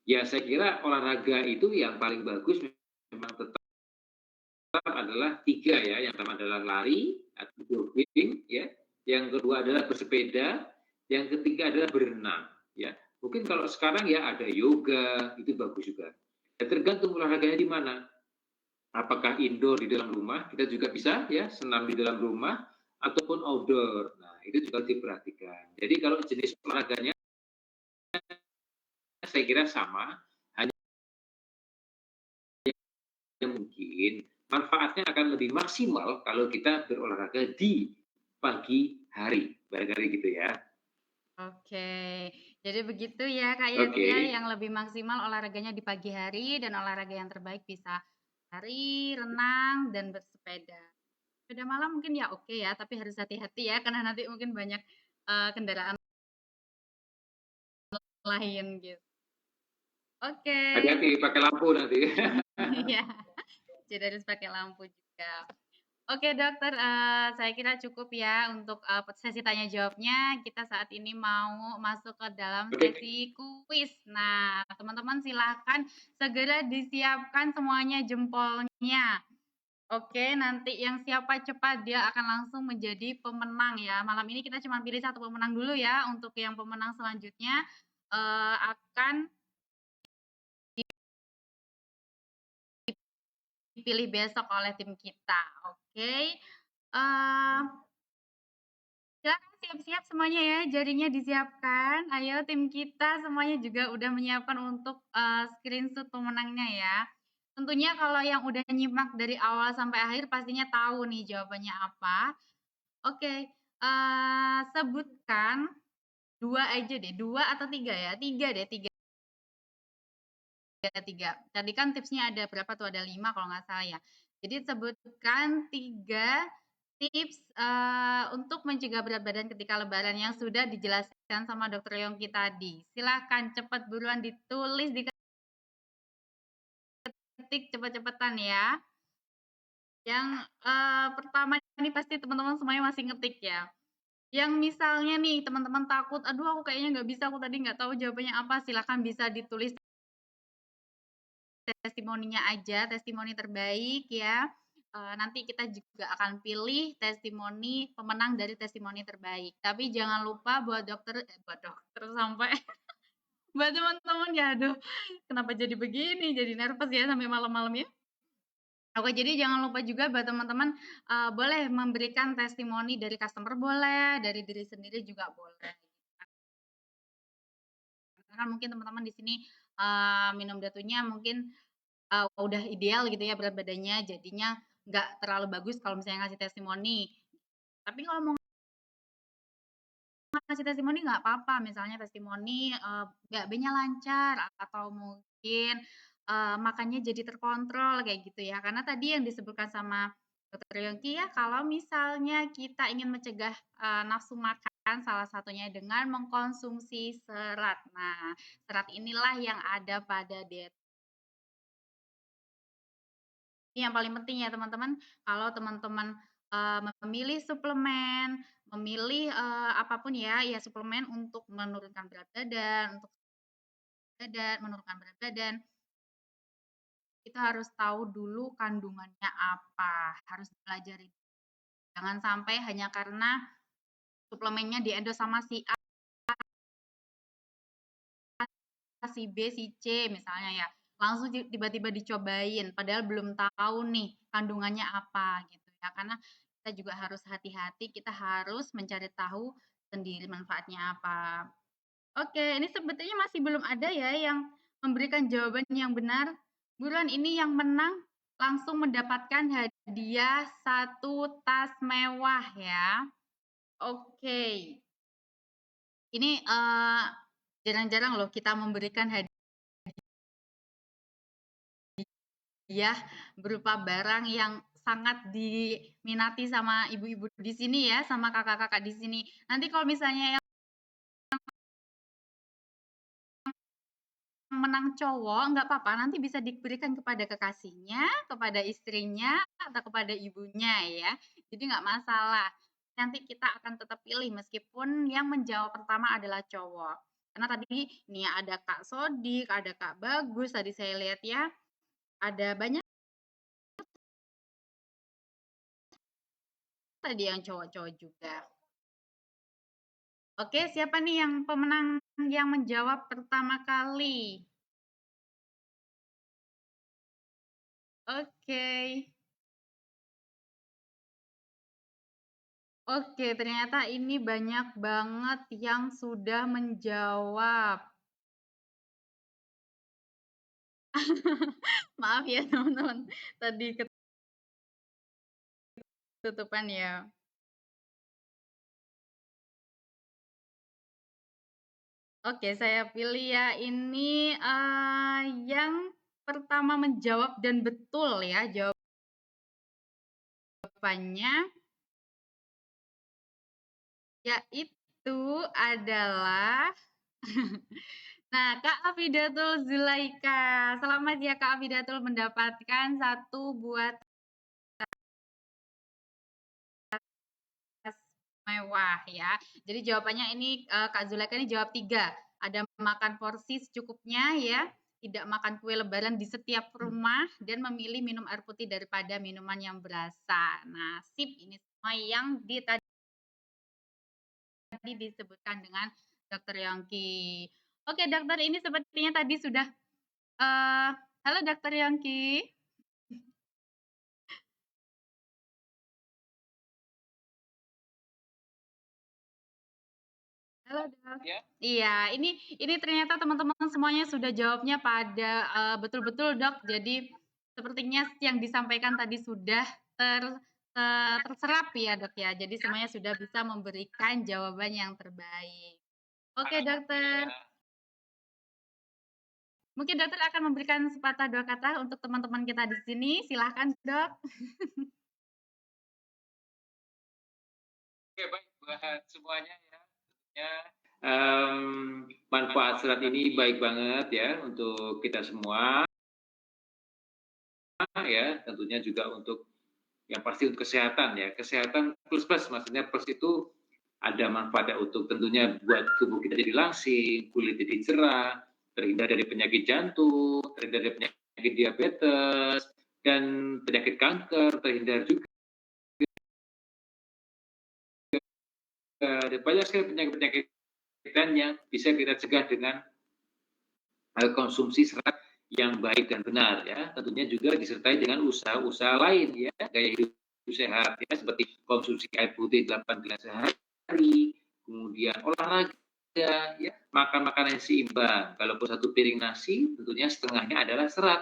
ya saya kira olahraga itu yang paling bagus memang tetap adalah 3 ya. Yang pertama adalah lari atau jogging ya, yang kedua adalah bersepeda, yang ketiga adalah berenang ya. Mungkin kalau sekarang ya ada yoga, itu bagus juga. Ya, tergantung olahraganya di mana. Apakah indoor di dalam rumah, kita juga bisa ya senam di dalam rumah, ataupun outdoor. Nah, itu juga diperhatikan. Jadi kalau jenis olahraganya saya kira sama, hanya mungkin manfaatnya akan lebih maksimal kalau kita berolahraga di pagi hari, barangkali gitu ya. Oke, jadi begitu ya Kak Yati ya, yang lebih maksimal olahraganya di pagi hari, dan olahraga yang terbaik bisa lari, renang, dan bersepeda. Sepeda malam mungkin ya oke ya, tapi harus hati-hati ya, karena nanti mungkin banyak kendaraan lain gitu. Oke. Hati-hati pakai lampu nanti. Iya, jadi harus pakai lampu juga. Oke dokter, saya kira cukup ya untuk sesi tanya jawabnya. Kita saat ini mau masuk ke dalam sesi kuis. Nah, teman-teman silahkan segera disiapkan semuanya jempolnya. Oke, nanti yang siapa cepat dia akan langsung menjadi pemenang ya. Malam ini kita cuma pilih 1 pemenang dulu ya. Untuk yang pemenang selanjutnya akan dipilih besok oleh tim kita. Oke. Silakan siap-siap semuanya ya, jarinya disiapkan. Ayo tim kita semuanya juga udah menyiapkan untuk screenshot pemenangnya ya. Tentunya kalau yang udah nyimak dari awal sampai akhir pastinya tahu nih jawabannya apa. Oke, sebutkan 2 aja deh, 2 atau 3 ya? 3 deh, 3. Tadi kan tipsnya ada berapa tuh? Ada 5 kalau nggak salah ya. Jadi sebutkan 3 tips untuk mencegah berat badan ketika lebaran yang sudah dijelaskan dan sama Dokter Yongki tadi. Silahkan cepat buruan ditulis, diketik cepet-cepetan ya. Yang pertama ini pasti teman-teman semuanya masih ngetik ya. Yang misalnya nih teman-teman takut, aduh aku kayaknya nggak bisa, aku tadi nggak tahu jawabannya apa, silahkan bisa ditulis testimoninya aja, testimoni terbaik ya. Nanti kita juga akan pilih testimoni pemenang dari testimoni terbaik. Tapi jangan lupa buat dokter sampai buat teman-teman ya, aduh kenapa jadi begini, jadi nervous ya sampai malam-malam ya. Oke, jadi jangan lupa juga buat teman-teman boleh memberikan testimoni dari customer boleh, dari diri sendiri juga boleh. Karena mungkin teman-teman di sini minum datunya mungkin udah ideal gitu ya berat badannya, jadinya nggak terlalu bagus kalau misalnya ngasih testimoni. Tapi kalau mau ngasih testimoni nggak apa-apa, misalnya testimoni BAB-nya lancar atau mungkin makannya jadi terkontrol kayak gitu ya. Karena tadi yang disebutkan sama Dokter Yongki ya, kalau misalnya kita ingin mencegah nafsu makan, salah satunya dengan mengkonsumsi serat. Nah, serat inilah yang ada pada diet. Ini yang paling penting ya teman-teman, kalau teman-teman memilih suplemen, memilih apapun ya suplemen untuk menurunkan berat badan, menurunkan berat badan, kita harus tahu dulu kandungannya apa, harus pelajari. Jangan sampai hanya karena suplemennya di-endorse sama si A, si B, si C misalnya ya, langsung tiba-tiba dicobain, padahal belum tahu nih kandungannya apa gitu ya. Karena kita juga harus hati-hati, kita harus mencari tahu sendiri manfaatnya apa. Oke, ini sebetulnya masih belum ada ya yang memberikan jawaban yang benar. Buruan, ini yang menang langsung mendapatkan hadiah 1 tas mewah ya. Oke. Ini jarang-jarang loh kita memberikan hadiah berupa barang yang sangat diminati sama ibu-ibu di sini ya, sama kakak-kakak di sini. Nanti kalau misalnya yang menang cowok, nggak apa-apa, nanti bisa diberikan kepada kekasihnya, kepada istrinya, atau kepada ibunya ya. Jadi nggak masalah. Nanti kita akan tetap pilih meskipun yang menjawab pertama adalah cowok. Karena tadi nih ada Kak Sodik, ada Kak Bagus, tadi saya lihat ya. Ada banyak tadi yang cowok-cowok juga. Oke, siapa nih yang pemenang yang menjawab pertama kali? Oke. Oke, ternyata ini banyak banget yang sudah menjawab. Maaf ya teman-teman, tadi ketutupan ya. Oke, saya pilih ya. Ini yang pertama menjawab dan betul ya jawabannya, yaitu adalah nah, Kak Afidatul Zulaika. Selamat ya Kak Afidatul mendapatkan 1 buah tas mewah ya. Jadi jawabannya ini Kak Zulaika ini jawab 3. Ada makan porsi secukupnya ya, tidak makan kue lebaran di setiap rumah, dan memilih minum air putih daripada minuman yang berasa. Nah, sip, ini semua yang tadi disebutkan dengan Dokter Yongki. Oke dokter, ini sepertinya tadi sudah halo Dokter Yongki. Halo Dok. Iya, ini ternyata teman-teman semuanya sudah jawabnya pada betul-betul Dok. Jadi sepertinya yang disampaikan tadi sudah terserap ya Dok ya. Jadi semuanya sudah bisa memberikan jawaban yang terbaik. Oke dokter. Mungkin dokter akan memberikan sepatah 2 kata untuk teman-teman kita di sini. Silahkan Dok. Oke, baik buat semuanya ya. Tentunya Manfaat serat ini baik banget ya untuk kita semua ya, tentunya juga untuk yang pasti untuk kesehatan ya. Kesehatan plus maksudnya plus itu ada manfaatnya untuk tentunya buat tubuh kita jadi langsing, kulit jadi cerah, terhindar dari penyakit jantung, terhindar dari penyakit diabetes dan penyakit kanker, terhindar juga ada banyak sekali penyakit-penyakit yang bisa kita cegah dengan konsumsi serat yang baik dan benar ya. Tentunya juga disertai dengan usaha-usaha lain ya, gaya hidup sehat ya, seperti konsumsi air putih 8 gelas sehari, kemudian olahraga ya, makan makanan yang seimbang. Kalaupun satu piring nasi, tentunya setengahnya adalah serat,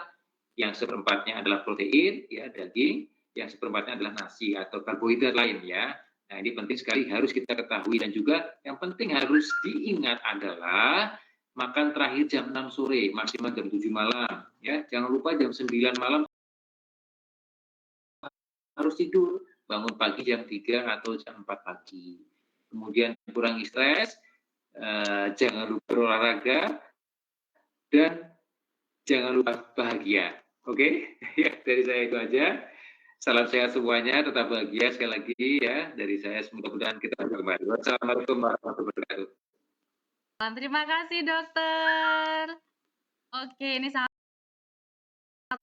yang seperempatnya adalah protein ya, daging, yang seperempatnya adalah nasi atau karbohidrat lain ya. Nah, ini penting sekali harus kita ketahui, dan juga yang penting harus diingat adalah makan terakhir jam 6 sore, maksimal jam 7 malam. Ya, jangan lupa jam 9 malam harus tidur, bangun pagi jam 3 atau jam 4 pagi. Kemudian kurangi stres, jangan lupa berolahraga, dan jangan lupa bahagia. Oke? Ya, dari saya itu aja. Salam sehat semuanya, tetap bahagia sekali lagi ya. Dari saya, mudah-mudahan kita kembali. Wassalamualaikum warahmatullahi wabarakatuh. Terima kasih dokter. Oke, ini sangat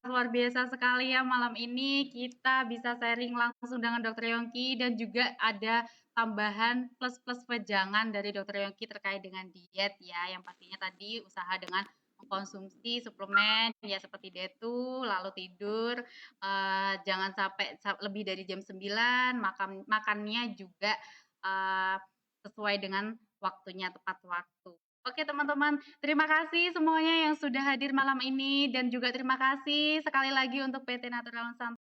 luar biasa sekali ya, malam ini kita bisa sharing langsung dengan Dokter Yongki, dan juga ada tambahan plus wejangan dari Dokter Yongki terkait dengan diet ya, yang pastinya tadi usaha dengan mengkonsumsi suplemen ya seperti D2, lalu tidur, jangan sampai lebih dari jam 9, makannya juga sesuai dengan waktunya, tepat waktu. Oke teman-teman, terima kasih semuanya yang sudah hadir malam ini, dan juga terima kasih sekali lagi untuk PT Natural Nusantara